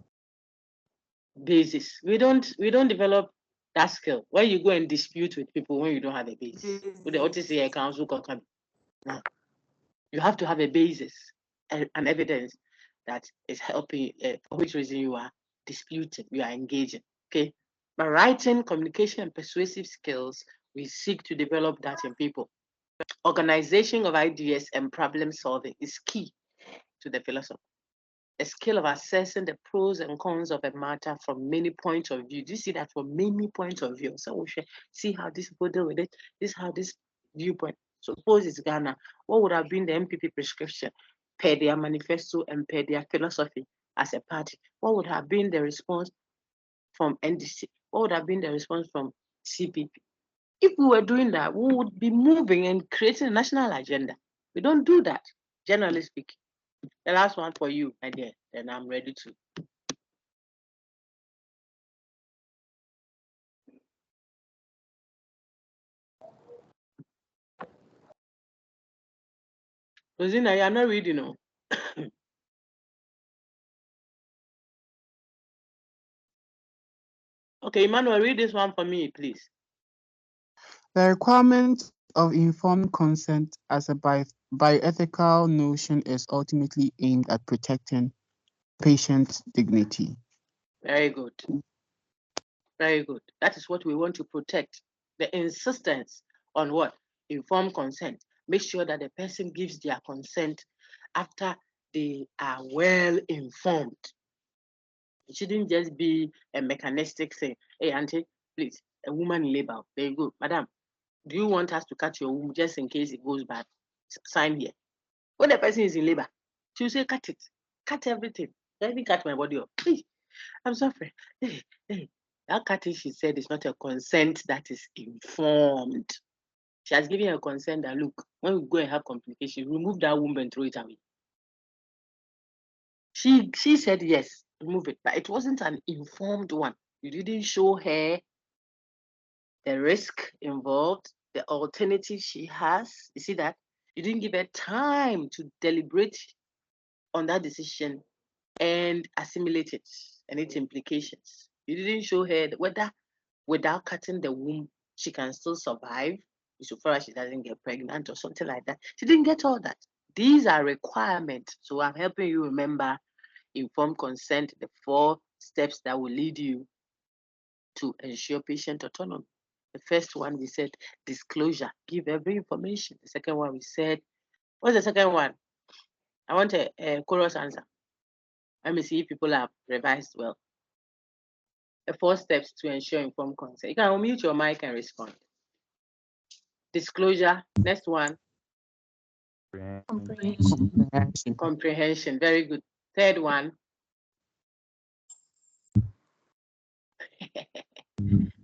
basis. We don't develop that skill. When you go and dispute with people when you don't have a basis. With the OTC council, you have to have a basis, an evidence that is helping, for which reason you are disputing, you are engaging. Okay. By writing, communication, and persuasive skills, we seek to develop that in people. Organization of ideas and problem solving is key to the philosophy. A skill of assessing the pros and cons of a matter from many points of view. Do you see that from many points of view? So we should see how this people deal with it. This how this viewpoint. Suppose it's Ghana. What would have been the MPP prescription per their manifesto and per their philosophy as a party? What would have been the response from NDC? What would have been the response from CPP? If we were doing that, we would be moving and creating a national agenda. We don't do that, generally speaking. The last one for you, my dear, then I'm ready to. Rosina, you're not reading, no? Okay, Emmanuel, read this one for me, please. The requirement of informed consent as a bioethical notion is ultimately aimed at protecting patient dignity. Very good. Very good. That is what we want to protect. The insistence on what? Informed consent. Make sure that the person gives their consent after they are well informed. It shouldn't just be a mechanistic thing. Hey, auntie, please, a woman in labor. There you go. Madam, do you want us to cut your womb just in case it goes bad? Sign here. When the person is in labor, she'll say, cut it. Cut everything. Let me cut my body off. Hey, I'm suffering. Hey. That cutting, she said, is not a consent that is informed. She has given a consent that, look, when we go and have complications, remove that womb and throw it away. She said yes, remove it, but it wasn't an informed one. You didn't show her the risk involved, the alternative she has. You see that? You didn't give her time to deliberate on that decision and assimilate it and its implications. You didn't show her whether without cutting the womb, she can still survive, so far as she doesn't get pregnant or something like that. She didn't get all that. These are requirements. So I'm helping you remember informed consent, the 4 steps that will lead you to ensure patient autonomy. The first one, we said disclosure, give every information. The second one, we said, what's the second one? I want a chorus answer. Let me see if people have revised well. The 4 steps to ensure informed consent. You can unmute your mic and respond. Disclosure. Next one. Comprehension. Very good. Third one.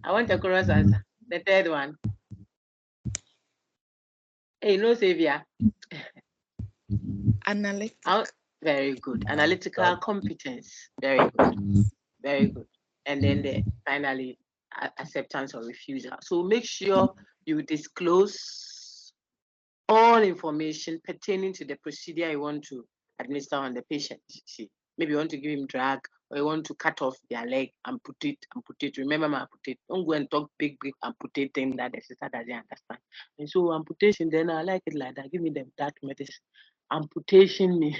I want a chorus answer. The third one. Hey, no savior. analytical. Very good. Analytical competence. Very good. Very good. And then finally, acceptance or refusal. So make sure you disclose all information pertaining to the procedure you want to administer on the patient. See, maybe you want to give him drug, or you want to cut off their leg and put it. Remember my amputate. Don't go and talk big amputate thing that the sister doesn't understand. And so amputation, then I like it like that. Give me that medicine. Amputation means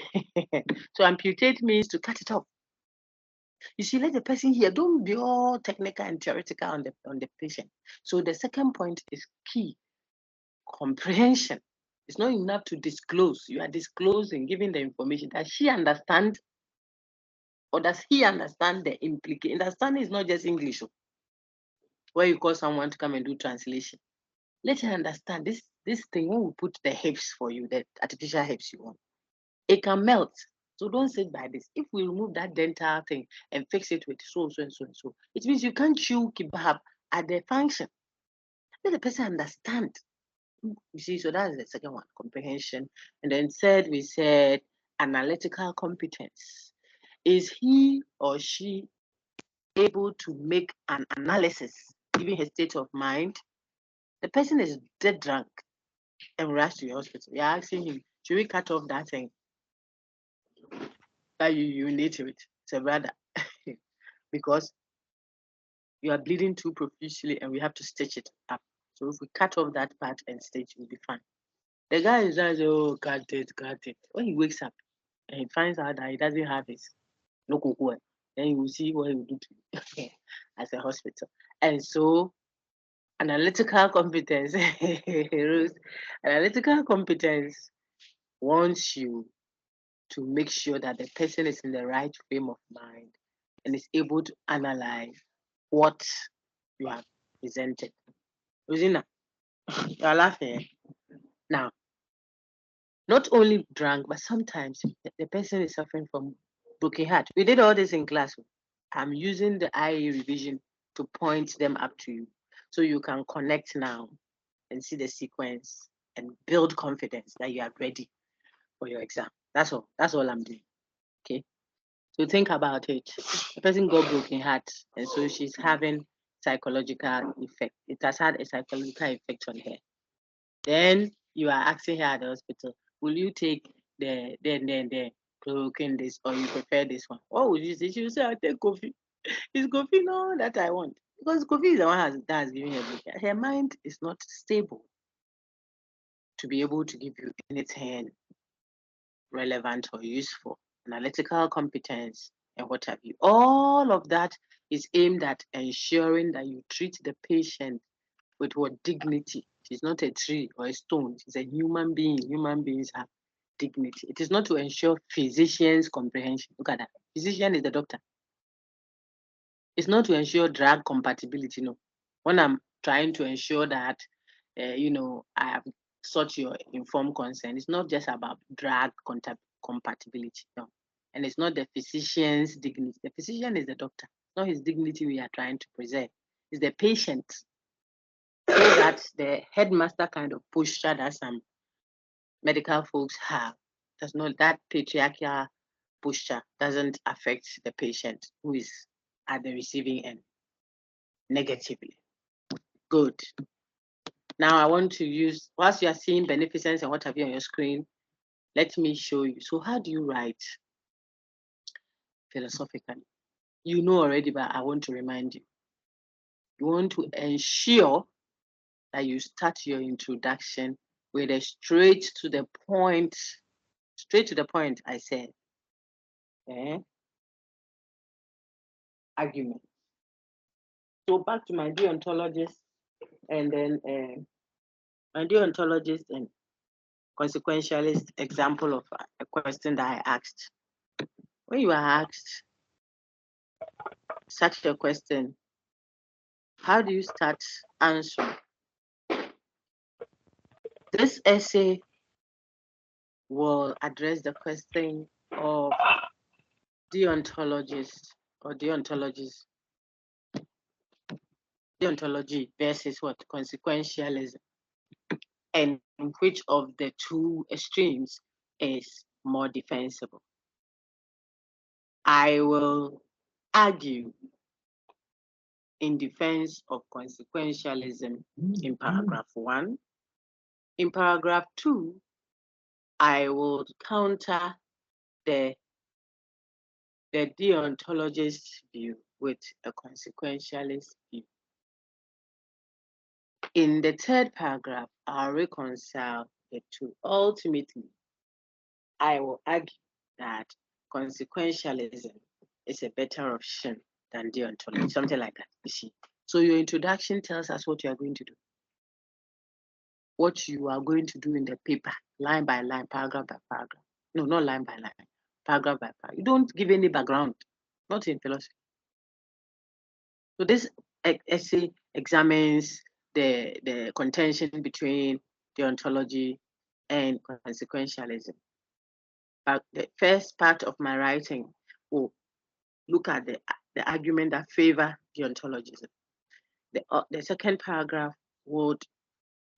so amputate means to cut it off. You see, let the person hear. Don't be all technical and theoretical on the patient. So the second point is key. Comprehension. It's not enough to disclose. You are disclosing, giving the information. Does she understand, or does he understand the implication? Understanding is not just English, where you call someone to come and do translation. Let her understand this thing. When we put the hips for you, the artificial hips you want, it can melt. So don't sit by this. If we remove that dental thing and fix it with so, it means you can't chew kebab at the function. Let the person understand. You see, so that's the second one, comprehension. And then third, we said analytical competence. Is he or she able to make an analysis, given his state of mind, The person is dead drunk and rushed to the hospital. You're asking him, should we cut off that thing that you urinate with? Say, brother, because you are bleeding too profusely and we have to stitch it up. So if we cut off that part and stitch, we'll be fine. The guy is just, oh, cut it. When he wakes up and he finds out that he doesn't have his no cocoa, then you will see what he will do to you as a hospital. And so analytical competence, Ruth, analytical competence wants you to make sure that the person is in the right frame of mind and is able to analyze what you have presented. Rosina, you are laughing. Now, not only drunk, but sometimes the person is suffering from broken heart. We did all this in class. I'm using the IA revision to point them up to you so you can connect now and see the sequence and build confidence that you are ready for your exam. That's all. That's all I'm doing. Okay. So think about it. The person got broken heart, and so she's having psychological effect. It has had a psychological effect on her. Then you are asking her at the hospital, will you take the chloroquine this or you prefer this one? What would you say? She will say, I'll take coffee. It's coffee no that I want. Because coffee is the one that has given her broken. Her mind is not stable to be able to give you anything relevant or useful, analytical competence, and what have you. All of that is aimed at ensuring that you treat the patient with what dignity. She's not a tree or a stone, she's a human being. Human beings have dignity. It is not to ensure physician's comprehension. Look at that. Physician is the doctor. It's not to ensure drug compatibility. No. When I'm trying to ensure that, I have sought your informed consent, it's not just about drug compatibility. No. And it's not the physician's dignity. The physician is the doctor. It's not his dignity we are trying to preserve. It's the patient. So that the headmaster kind of posture that some medical folks have does not, that patriarchal posture doesn't affect the patient who is at the receiving end negatively. Good. Now I want to use, whilst you are seeing beneficence and what have you on your screen, let me show you. So how do you write philosophically? You know already, but I want to remind you. You want to ensure that you start your introduction with a straight to the point, I said, argument. So back to my deontologist and then my deontologist and consequentialist example of a question that I asked. When you are asked such a question, how do you start answering? This essay will address the question of deontologist or deontology versus what? Consequentialism. And which of the two extremes is more defensible. I will argue in defense of consequentialism in paragraph 1. In paragraph 2, I will counter the deontologist view with a consequentialist view. In the third paragraph, I'll reconcile the two. Ultimately, I will argue that consequentialism is a better option than deontology, something like that, you see. So your introduction tells us what you are going to do. What you are going to do in the paper, line by line, paragraph by paragraph. No, not line by line, paragraph by paragraph. You don't give any background, not in philosophy. So this essay examines the contention between deontology and consequentialism. But the first part of my writing will look at the argument that favor deontologism. The second paragraph would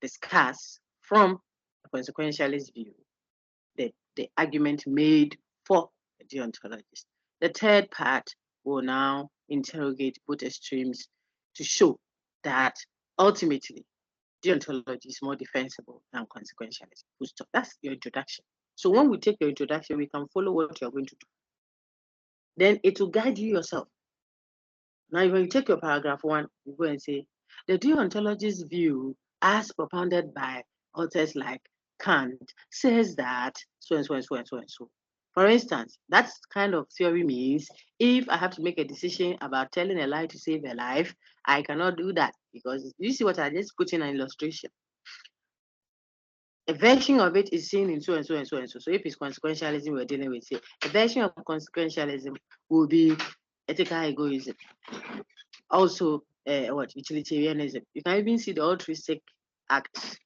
discuss from a consequentialist view the argument made for the deontologist. The third part will now interrogate both extremes to show that ultimately Deontology is more defensible than consequentialism. Full stop. That's your introduction. So when we take your introduction, we can follow what you're going to do. Then it will guide you yourself. Now, when you take your paragraph 1, you go and say, the deontologist's view, as propounded by authors like Kant, says that so and so and so and so and so. For instance, that kind of theory means if I have to make a decision about telling a lie to save a life, I cannot do that because you see what I just put in an illustration. A version of it is seen in so and so and so and so. So if it's consequentialism we're dealing with, say, a version of consequentialism will be ethical egoism. Also, utilitarianism. You can even see the altruistic acts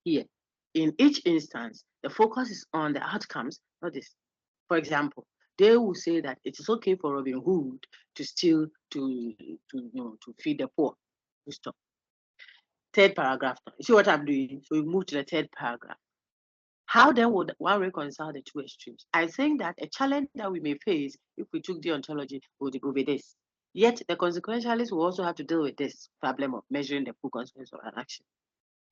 here. In each instance, the focus is on the outcomes, not this. For example, they will say that it is okay for Robin Hood to steal to feed the poor. We stop. Third paragraph. You see what I'm doing? So we move to the third paragraph. How then would one reconcile the two extremes? I think that a challenge that we may face if we took deontology would be this. Yet the consequentialists will also have to deal with this problem of measuring the full consequence of an action.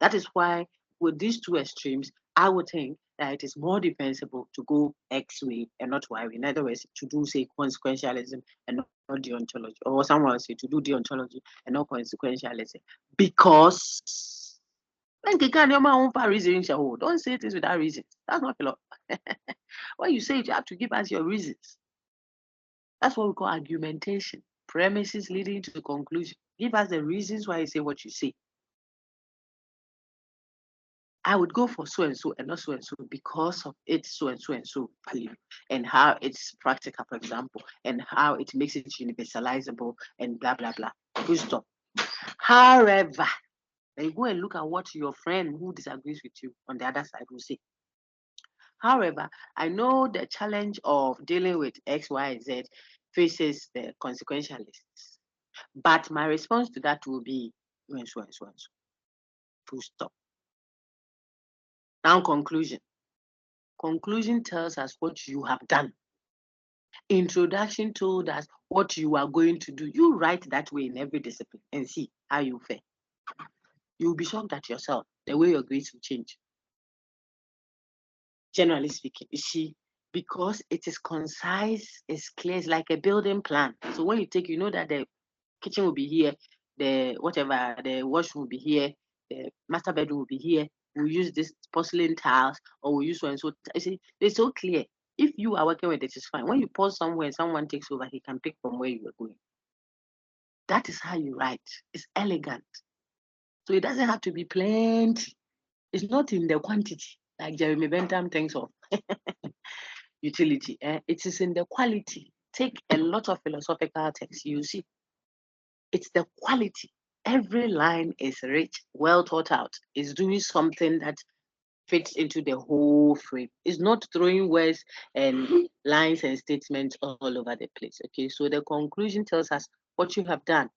That is why with these two extremes, I would think that it is more defensible to go X way and not Y way. In other words, to do, say, consequentialism and not deontology. Or someone will say to do deontology and not consequentialism. Because don't say this without reasons. That's not philosophy. When you say it, you have to give us your reasons. That's what we call argumentation. Premises leading to the conclusion. Give us the reasons why you say what you say. I would go for so and so and not so and so because of its so and so and so value and how it's practical, for example, and how it makes it universalizable and blah blah blah. Full stop. However, then you go and look at what your friend who disagrees with you on the other side will say. However, I know the challenge of dealing with X, Y, Z faces the consequentialists. But my response to that will be so and so and so and so. Full stop. Now, conclusion. Conclusion tells us what you have done. Introduction told us what you are going to do. You write that way in every discipline and see how you fare. You'll be shocked at yourself, the way your grades will change. Generally speaking, you see, because it is concise, it's clear, it's like a building plan. So when you take, you know that the kitchen will be here, the washroom will be here, the master bedroom will be here. We'll use this porcelain tiles or we'll use so and so. You see, it's so clear. If you are working with it, it's fine. When you pause somewhere and someone takes over, he can pick from where you were going. That is how you write. It's elegant. So it doesn't have to be plenty. It's not in the quantity, like Jeremy Bentham thinks of utility. It is in the quality. Take a lot of philosophical texts, you see. It's the quality. Every line is rich, well thought out. It's doing something that fits into the whole frame. It's not throwing words and lines and statements all over the place. Okay, so the conclusion tells us what you have done.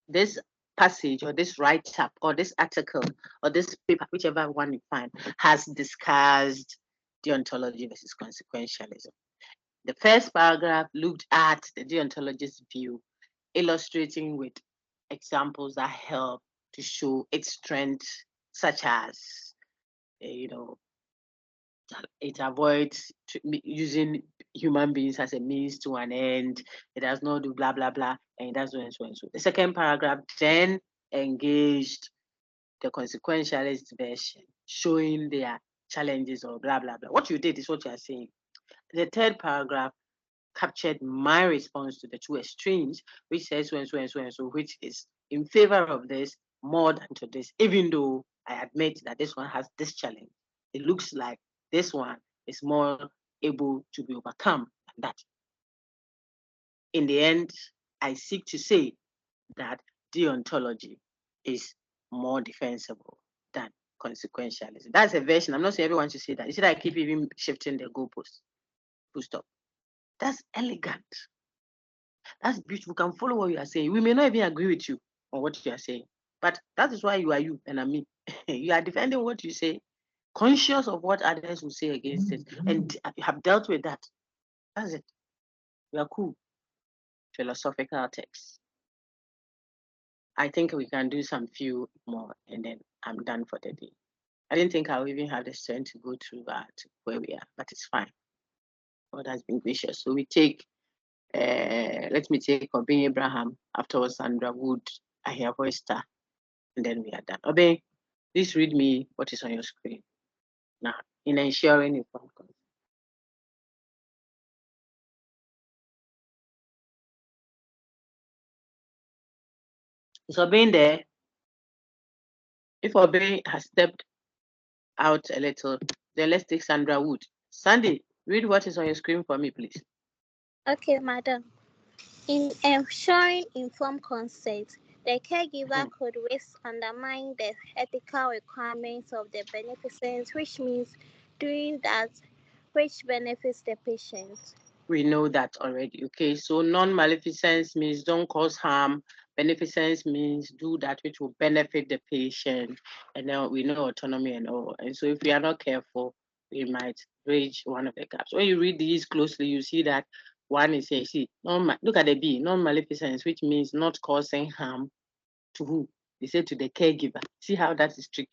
This passage or this write-up or this article or this paper, whichever one you find, has discussed deontology versus consequentialism. The first paragraph looked at the deontologist's view, illustrating with examples that help to show its strength, such as, it avoids using human beings as a means to an end. It does not do blah, blah, blah, and it does so and so and so. The second paragraph then engaged the consequentialist version, showing their challenges or blah, blah, blah. What you did is what you are saying. The third paragraph captured my response to the two extremes, which says so and so and so and so, which is in favor of this more than to this, even though I admit that this one has this challenge. It looks like this one is more able to be overcome than that. In the end, I seek to say that deontology is more defensible than consequentialism. That's a version. I'm not saying everyone should say that. You see that I keep even shifting the goalposts. Full stop. That's elegant. That's beautiful. We can follow what you are saying. We may not even agree with you on what you are saying, but that is why you are you and I'm me. You are defending what you say, conscious of what others will say against it, and you have dealt with that. That's it. We are cool. Philosophical text. I think we can do some few more and then I'm done for the day. I didn't think I'll even have the strength to go through that where we are, but it's fine. God has been gracious. So we take, let me take Obey Abraham, afterwards Sandra Wood, I hear voice star, and then we are done. Obey, please read me what is on your screen. Now, in ensuring informed consent. Is Obey there? If Obey has stepped out a little, then let's take Sandra Wood. Sandy, read what is on your screen for me, please. Okay, madam. In ensuring informed consent, the caregiver could risk undermining the ethical requirements of the beneficent, which means doing that which benefits the patient. We know that already. Okay, so non-maleficence means don't cause harm. Beneficence means do that which will benefit the patient. And then we know autonomy and all. And so if we are not careful, we might bridge one of the gaps. When you read these closely, you see that one is saying, see, look at the B, non-maleficence, which means not causing harm to who? They say to the caregiver. See how that is tricky.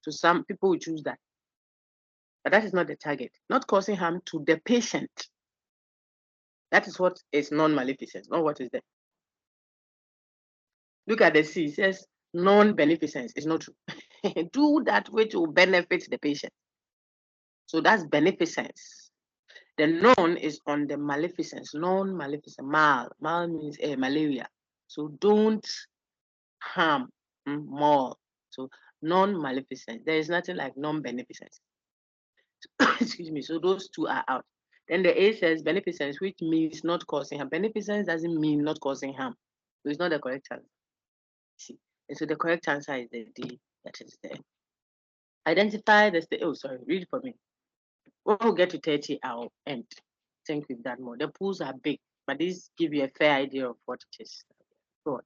So some people will choose that. But that is not the target. Not causing harm to the patient. That is what is non-maleficence, not what is there. Look at the C, it says non-beneficence. It's not true. Do that which will benefit the patient. So that's beneficence. The non is on the maleficence, non-maleficence. Mal means malaria. So don't harm more. So non-maleficence. There is nothing like non-beneficence. Excuse me. So those two are out. Then the A says beneficence, which means not causing harm. Beneficence doesn't mean not causing harm. So it's not the correct answer. See. And so the correct answer is the D that is there. Identify the state. Oh, sorry, read it for me. When we get to 30, I'll end. I think we've done more. The pools are big, but these give you a fair idea of what it is. Go on.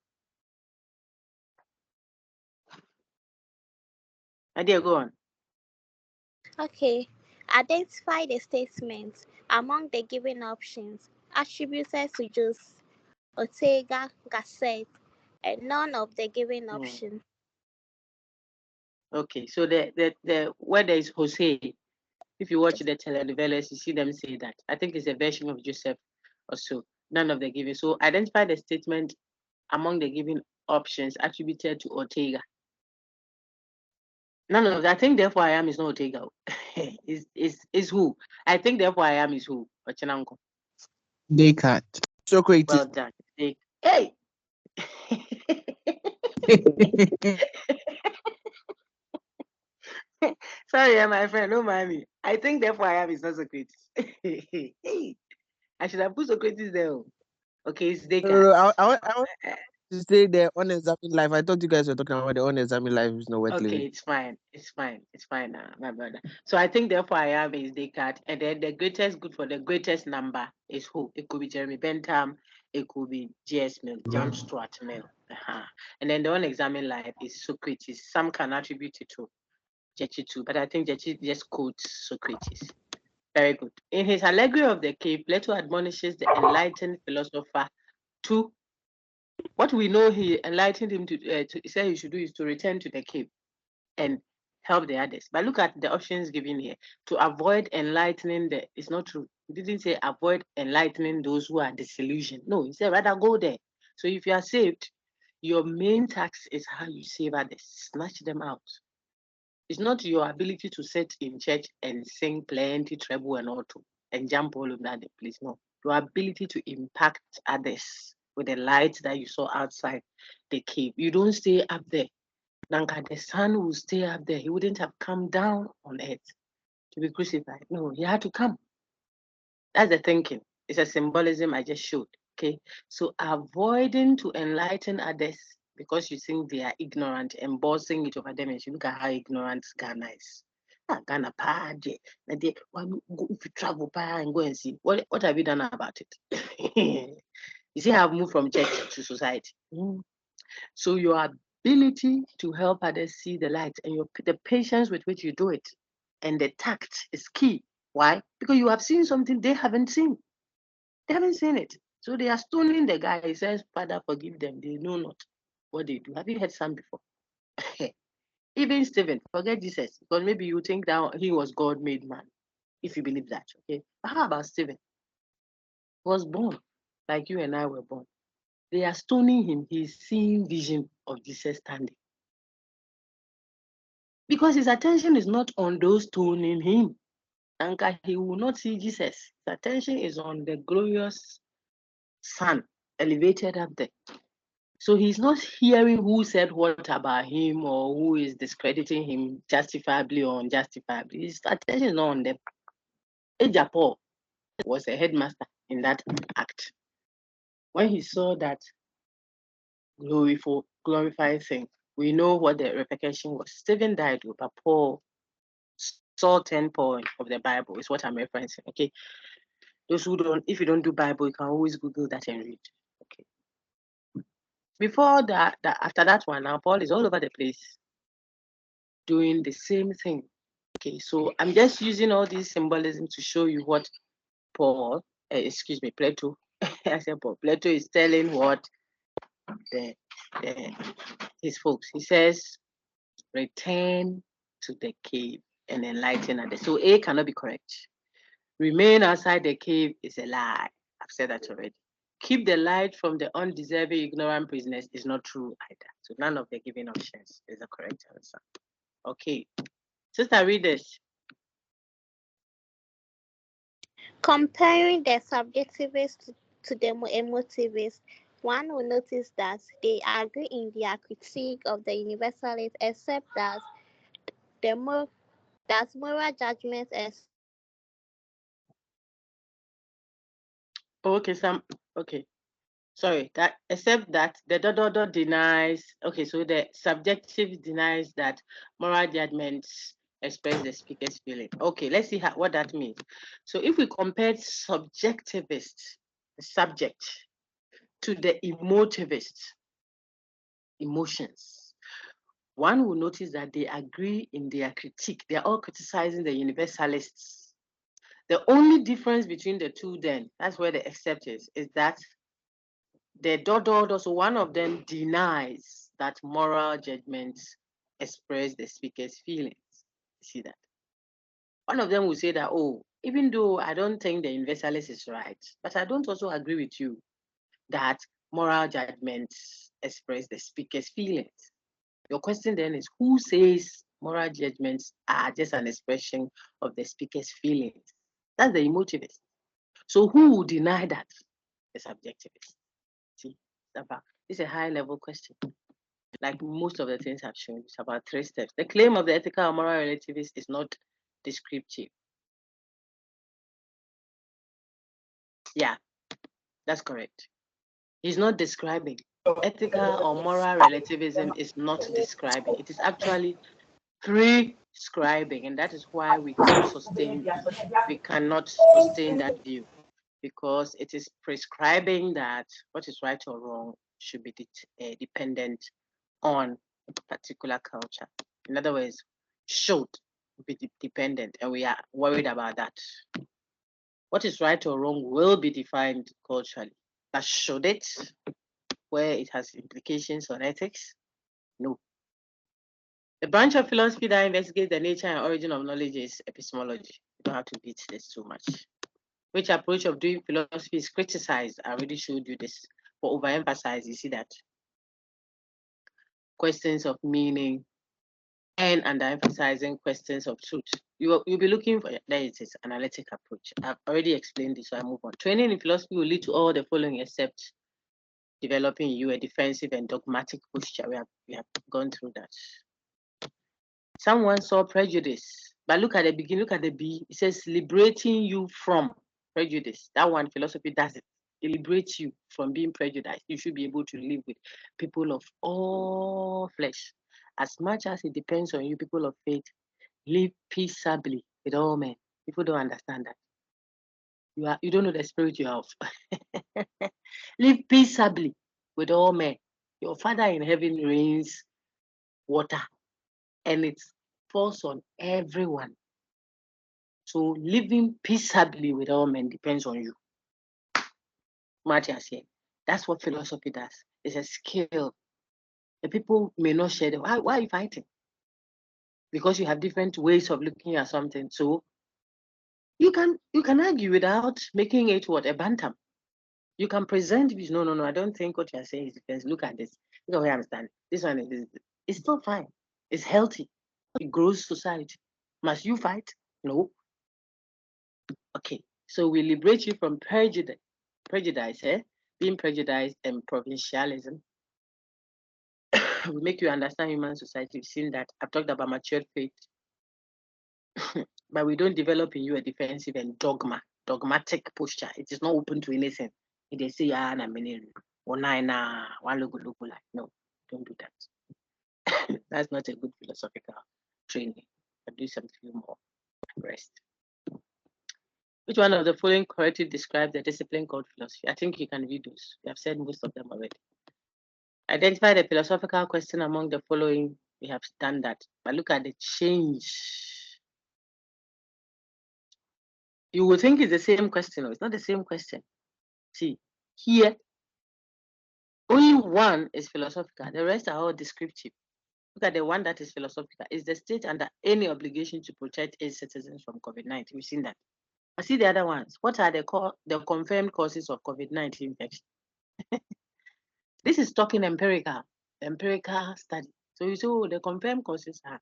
Idea, go on. Okay. Identify the statements among the given options attributed to Jose, Ortega, Gasset, and none of the given options. Okay, so the where there is Jose, if you watch the telenovelas, you see them say that. I think it's a version of Joseph or so. None of the given. So identify the statement among the given options attributed to Ortega. None of that. I think therefore I am is not Ortega. is who? I think therefore I am is who? Ochenanko. Descartes. Socrates. Well done. Hey. Sorry, my friend, no mind. I think therefore I am is not Socrates. Hey, I should have put Socrates there. Okay, it's Descartes. I want to say the unexamined life. I thought you guys were talking about the unexamined life is not worth Okay, living. it's fine. It's fine. It's fine, my brother. So I think therefore I am is Descartes, and then the greatest good for the greatest number is who? It could be Jeremy Bentham, it could be J.S. Mill, John Stuart Mill. And then the unexamined life is Socrates. Some can attribute it to Jechi too, but I think Jechi just quotes Socrates. Very good. In his Allegory of the Cave, Plato admonishes the enlightened philosopher to what we know he enlightened him to say he should do is to return to the cave and help the others. But look at the options given here. To avoid enlightening it's not true. He didn't say avoid enlightening those who are disillusioned. No, he said rather go there. So if you are saved, your main task is how you save others, snatch them out. It's not your ability to sit in church and sing plenty treble and auto and jump all over the place. No, your ability to impact others with the light that you saw outside the cave. You don't stay up there. Nanka, the sun will stay up there. He wouldn't have come down on earth to be crucified. No, he had to come. That's the thinking. It's a symbolism I just showed. Okay. So avoiding to enlighten others because you think they are ignorant, embossing it over them, and you look at how ignorant Ghana is. Ghana party. If you travel and go and see what have you done about it? You see, I've moved from church to society. So your ability to help others see the light and the patience with which you do it and the tact is key. Why? Because you have seen something they haven't seen. They haven't seen it. So they are stoning the guy. He says, Father, forgive them. They know not. what they do. Have you heard some before? Even Stephen, forget Jesus, because maybe you think that he was God made man, if you believe that. Okay. But how about Stephen? He was born like you and I were born. They are stoning him. He's seeing vision of Jesus standing. Because his attention is not on those stoning him. And he will not see Jesus. His attention is on the glorious Son elevated up there. So he's not hearing who said what about him or who is discrediting him justifiably or unjustifiably. His attention is not on them. Elijah Paul was a headmaster in that act. When he saw that glorified thing, we know what the repercussion was. Stephen died, but Paul, Saul 10 point of the Bible is what I'm referencing. Okay. Those who don't, if you don't do Bible, you can always Google that and read. Okay. Before that, after that one, now Paul is all over the place doing the same thing. Okay, so I'm just using all these symbolism to show you what Paul, Plato, I said Paul, Plato is telling what his folks. He says, return to the cave and enlighten others. So A cannot be correct. Remain outside the cave is a lie. I've said that already. Keep the light from the undeserving, ignorant prisoners is not true either. So none of the given options is the correct answer. Okay. Sister, read this. Comparing the subjectivist to the emotivist, one will notice that they agree in their critique of the universalist, except that moral judgments Okay, okay. Sorry, that except that the dodo denies, okay, so the subjective denies that moral judgments express the speaker's feeling. Okay, let's see what that means. So if we compare subjectivist, the subject, to the emotivist, emotions, one will notice that they agree in their critique. They're all criticizing the universalists. The only difference between the two then, that's where the except is that the dodo, so one of them denies that moral judgments express the speaker's feelings. You see that? One of them will say that, oh, even though I don't think the universalist is right, but I don't also agree with you that moral judgments express the speaker's feelings. Your question then is, who says moral judgments are just an expression of the speaker's feelings? That's the emotivist. So who will deny that? The subjectivist. See, it's a high level question. Like most of the things I've shown, it's about 3 steps. The claim of the ethical or moral relativist is not descriptive. Yeah, that's correct. He's not describing. Ethical or moral relativism is not describing. It is actually prescribing, and that is why we cannot sustain that view, because it is prescribing that what is right or wrong should be dependent on a particular culture. In other words, should be dependent, and we are worried about that. What is right or wrong will be defined culturally, but should it, where it has implications on ethics? No. The branch of philosophy that investigates the nature and origin of knowledge is epistemology. You don't have to beat this too much. Which approach of doing philosophy is criticized? I already showed you this. For overemphasize, you see that. Questions of meaning and underemphasizing questions of truth. You'll be looking for, there it is, analytic approach. I've already explained this, so I move on. Training in philosophy will lead to all the following except developing you a defensive and dogmatic posture. We have gone through that. Someone saw prejudice, but look at the beginning, look at the B. It says liberating you from prejudice. That one, philosophy does it. It liberates you from being prejudiced. You should be able to live with people of all flesh. As much as it depends on you, people of faith, live peaceably with all men. People don't understand that. You don't know the spirit you have. Live peaceably with all men. Your Father in heaven rains water, and it falls on everyone. So living peaceably with all men depends on you. Matthias here. That's what philosophy does. It's a skill. The people may not share them. Why are you fighting? Because you have different ways of looking at something. So you can argue without making it what a bantam. You can present views. No, I don't think what you're saying is defense. Look at this. Look at where I'm standing. This one is it's still fine. It's healthy. It grows society. Must you fight? No. Okay. So we liberate you from prejudice, being prejudiced and provincialism. We make you understand human society. We've seen that. I've talked about matured faith. But we don't develop in you a defensive and dogmatic posture. It is not open to anything. If they say, ah, one look like. No, don't do that. That's not a good philosophical training. But do something more. Rest. Which one of the following correctly describes the discipline called philosophy? I think you can read those. We have said most of them already. Identify the philosophical question among the following. We have done that. But look at the change. You would think it's the same question. No, it's not the same question. See, here, only one is philosophical. The rest are all descriptive. Look at the one that is philosophical. Is the state under any obligation to protect its citizens from COVID-19? We've seen that. I see the other ones. What are the confirmed causes of COVID-19 infection? This is talking empirical study. So you say, oh, the confirmed causes are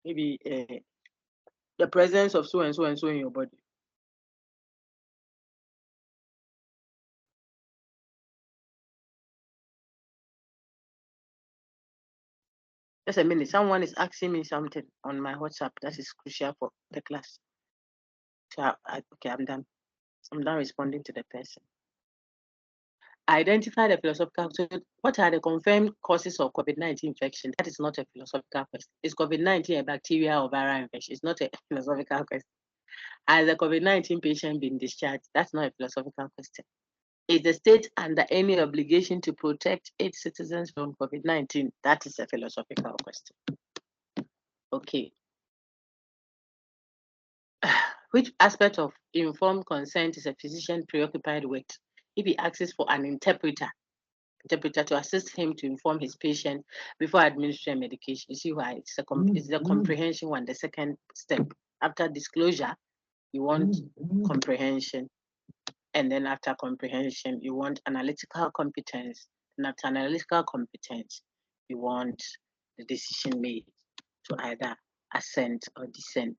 maybe the presence of so and so and so in your body. Just a minute. Someone is asking me something on my WhatsApp that is crucial for the class. So okay, I'm done. I'm done responding to the person. Identify the philosophical. So what are the confirmed causes of COVID-19 infection? That is not a philosophical question. Is COVID-19 a bacterial or viral infection? It's not a philosophical question. Has the COVID-19 patient been discharged? That's not a philosophical question. Is the state under any obligation to protect its citizens from COVID-19? That is a philosophical question. Okay. Which aspect of informed consent is a physician preoccupied with? If he asks for an interpreter to assist him to inform his patient before administering medication, you see why it's the comprehension one, the second step. After disclosure, you want comprehension. And then after comprehension, you want analytical competence. And after analytical competence, you want the decision made to either assent or dissent.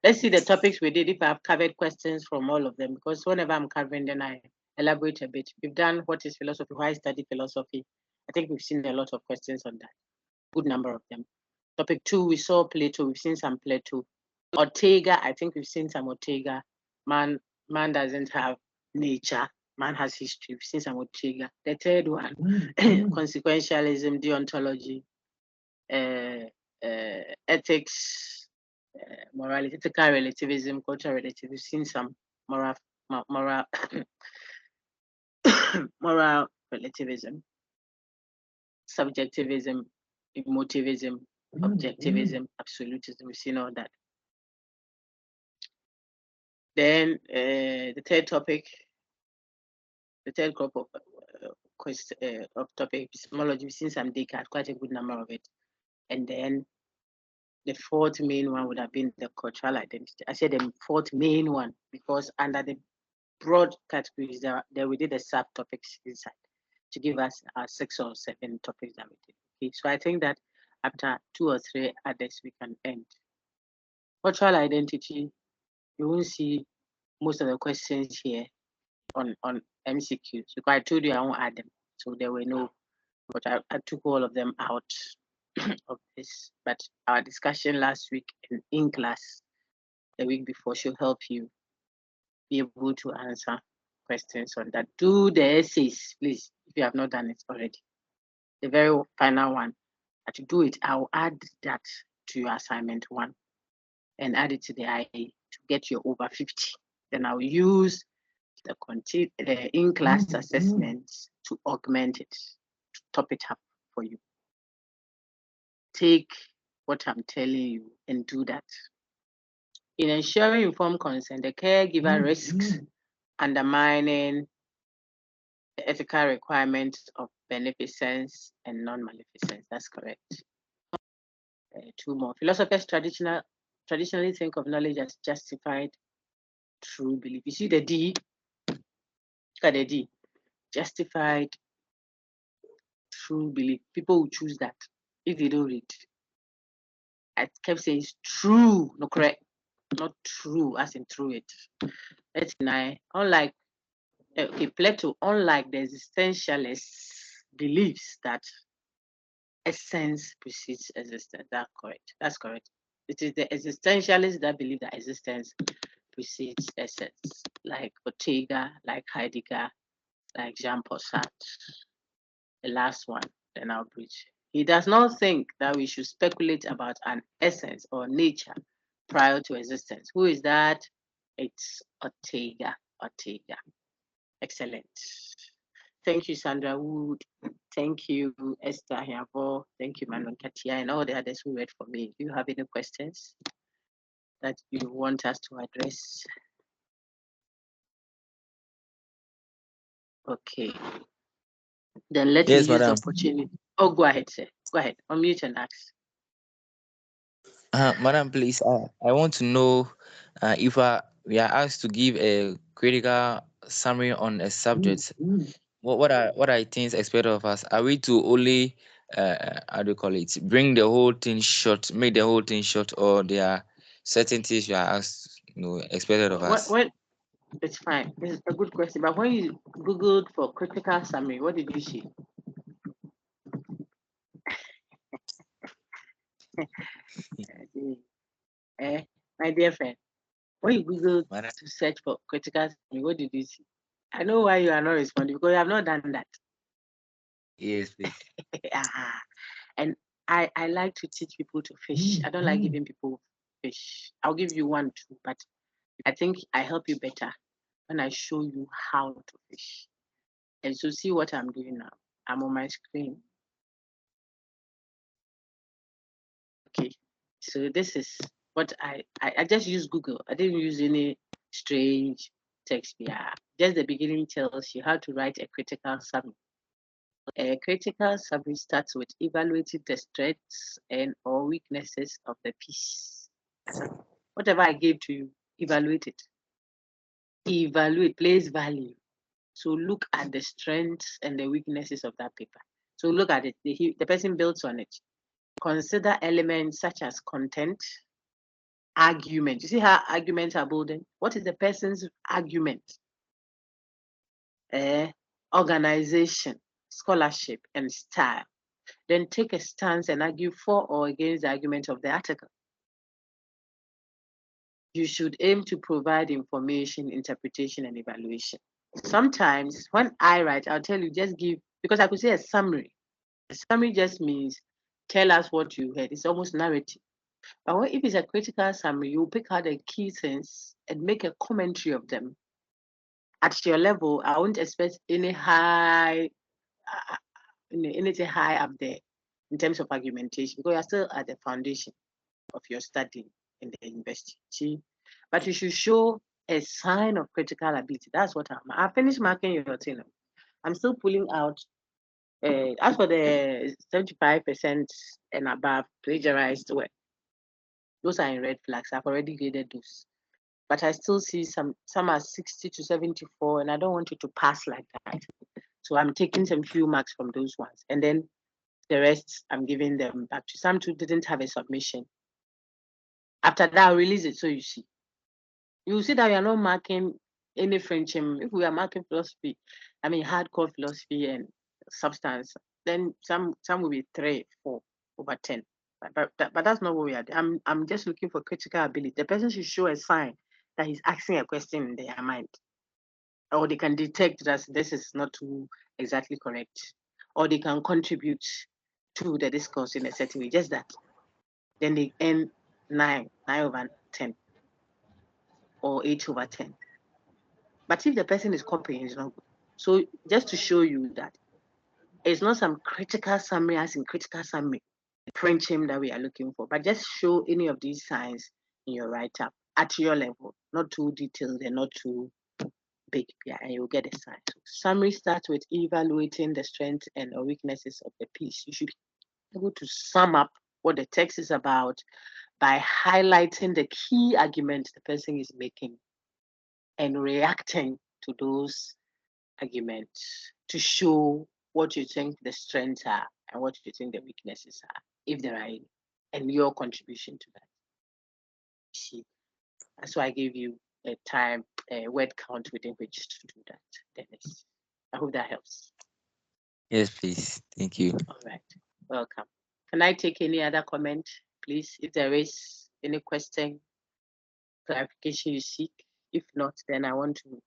Let's see the topics we did, if I've covered questions from all of them, because whenever I'm covering, then I elaborate a bit. We've done what is philosophy, why study philosophy. I think we've seen a lot of questions on that, good number of them. Topic 2, we saw Plato, we've seen some Plato. Ortega, I think we've seen some Ortega. Man doesn't have nature, man has history, we've seen some Ortega. The third one, consequentialism, deontology, ethics, morality, ethical relativism, cultural relativism. We've seen some moral moral relativism, subjectivism, emotivism, objectivism, absolutism. We've seen all that. Then the third topic, the third group of topic, epistemology. We've seen some Descartes, quite a good number of it. And then the fourth main one would have been the cultural identity. I said the fourth main one because under the broad categories, there we did the subtopics inside to give us 6 or 7 topics that we did. Okay, so I think that after 2 or 3 others, we can end. Cultural identity, you won't see most of the questions here on MCQ. So I told you I won't add them. So there were no, but I took all of them out of this. But our discussion last week in class, the week before, should help you be able to answer questions on that. Do the essays, please, if you have not done it already. The very final one, to do it, I'll add that to your assignment 1 and add it to the IA to get you over 50. Then I'll use the in-class assessments to augment it, to top it up for you. Take what I'm telling you and do that. In ensuring informed consent, the caregiver risks undermining ethical requirements of beneficence and non-maleficence. That's correct. Two more. Philosophers traditionally think of knowledge as justified true belief. You see the D? Look at the D. Justified true belief. People will choose that if they don't read. I kept saying it's true, no correct, not true as in through it. Let's deny. Unlike Plato, unlike the existentialist, believes that essence precedes existence. That's correct. That's correct. It is the existentialists that believe that existence precedes essence, like Ortega, like Heidegger, like Jean-Paul Sartre. The last one, then I'll preach. He does not think that we should speculate about an essence or nature prior to existence. Who is that? It's Ortega. Ortega. Excellent. Thank you, Sandra Wood. Thank you, Esther Hiavo. Thank you, Manuel Katia, and all the others who read for me. Do you have any questions that you want us to address? Okay. Then let me Yes, use the madam. opportunity. Oh, go ahead, sir. Go ahead. Unmute and ask. Madam, please, I want to know if we are asked to give a critical summary on a subject. What are things expected of us? Are we to only how do you call it? Bring the whole thing short, make the whole thing short, or there are certain things you are asked, expected of us? What? It's fine. It's a good question. But when you Googled for critical summary, what did you see? My dear friend, when you Googled Madam, to search for critical summary, what did you see? I know why you are not responding because you have not done that. yes, please. And I like to teach people to fish. I don't like giving people fish. I'll give you one too, but I think I help you better when I show you how to fish. And so see what I'm doing now. I'm on my screen. Okay. So this is what I just use Google. I didn't use any strange text. Yeah. Just the beginning tells you how to write a critical summary. A critical summary starts with evaluating the strengths and or weaknesses of the piece. So whatever I gave to you, evaluate it. Evaluate, place value. So look at the strengths and the weaknesses of that paper. So look at it. The person builds on it. Consider elements such as content, argument. You see how arguments are building? What is the person's argument? Organization, scholarship, and style. Then take a stance and argue for or against the argument of the article. You should aim to provide information, interpretation, and evaluation. Sometimes when I write, I'll tell you just give, because I could say a summary. A summary just means tell us what you heard. It's almost narrative. But if it's a critical summary, you pick out the key things and make a commentary of them. At your level, I won't expect any high, anything high up there in terms of argumentation because you're still at the foundation of your study in the university. But you should show a sign of critical ability. That's what I finished marking your thing. I'm still pulling out. As for the 75% and above plagiarized work, those are in red flags. I've already graded those. But I still see some are 60 to 74, and I don't want you to pass like that. So I'm taking some few marks from those ones. And then the rest, I'm giving them back to some who didn't have a submission. After that, I'll release it so you see. You see that we are not marking any French. If we are marking philosophy, I mean hardcore philosophy and substance, then some will be 3, 4 over 10. But that's not what we are doing. I'm just looking for critical ability. The person should show a sign that he's asking a question in their mind. Or they can detect that this is not too exactly correct. Or they can contribute to the discourse in a certain way. Just that. Then they end 9 over 10 or 8 over 10. But if the person is copying, it's not good. So just to show you that it's not some critical summary as in critical summary, print him that we are looking for, but just show any of these signs in your write-up at your level, not too detailed and not too big, yeah, and you'll get a sign. So summary starts with evaluating the strengths and or weaknesses of the piece. You should be able to sum up what the text is about by highlighting the key arguments the person is making and reacting to those arguments to show what you think the strengths are and what you think the weaknesses are, if there are any, and your contribution to that. See, that's why I gave you a time, a word count within which to do that, Dennis. I hope that helps. Yes, please. Thank you. All right, welcome. Can I take any other comment, please? If there is any question, clarification you seek. If not, then I want to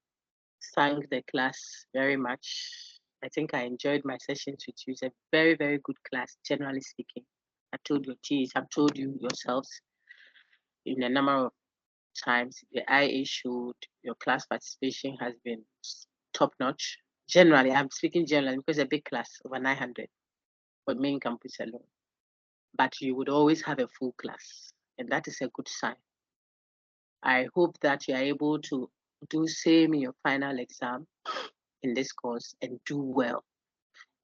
thank the class very much. I think I enjoyed my sessions with you. It's a very, very good class, generally speaking. I told your teams, I've told you yourselves in a number of times, the IA showed your class participation has been top notch. Generally, I'm speaking generally because it's a big class, over 900 for main campus alone. But you would always have a full class, and that is a good sign. I hope that you are able to do same in your final exam in this course and do well.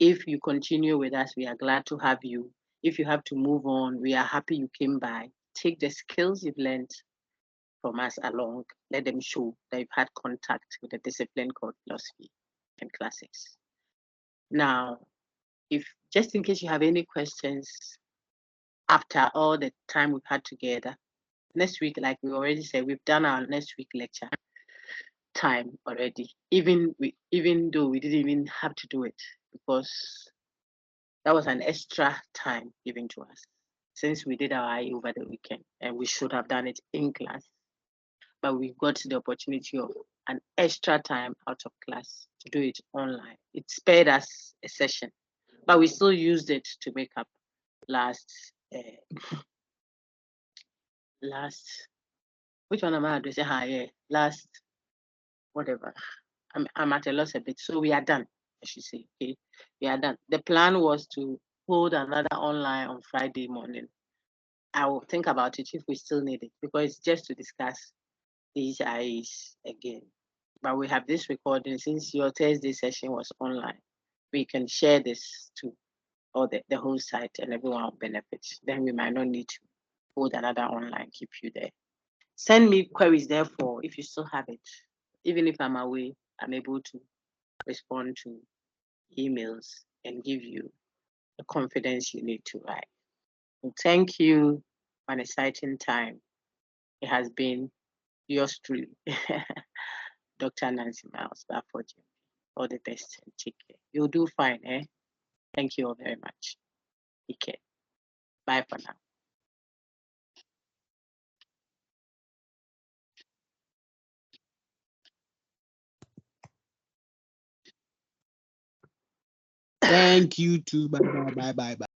If you continue with us, we are glad to have you. If you have to move on, we are happy you came by. Take the skills you've learned from us along. Let them show that you've had contact with a discipline called philosophy and classics. Now, if just in case you have any questions after all the time we've had together, next week, like we already said, we've done our next week lecture time already, even though we didn't even have to do it because that was an extra time given to us since we did our IE over the weekend and we should have done it in class. But we got the opportunity of an extra time out of class to do it online. It spared us a session, but we still used it to make up last, which one am I addressing? Yeah, last, whatever. I'm at a loss a bit. So we are done, I should say. Okay, we are done. The plan was to hold another online on Friday morning. I will think about it if we still need it because it's just to discuss these IEs again. But we have this recording since your Thursday session was online. We can share this to all the whole site and everyone will benefit. Then we might not need to hold another online, keep you there. Send me queries therefore if you still have it. Even if I'm away, I'm able to respond to emails and give you the confidence you need to write. So thank you for an exciting time. It has been yours truly, Dr. Nancy Miles, Bafford. All the best and take care. You'll do fine, eh? Thank you all very much. Take care. Bye for now. Thank you too. Bye bye bye bye.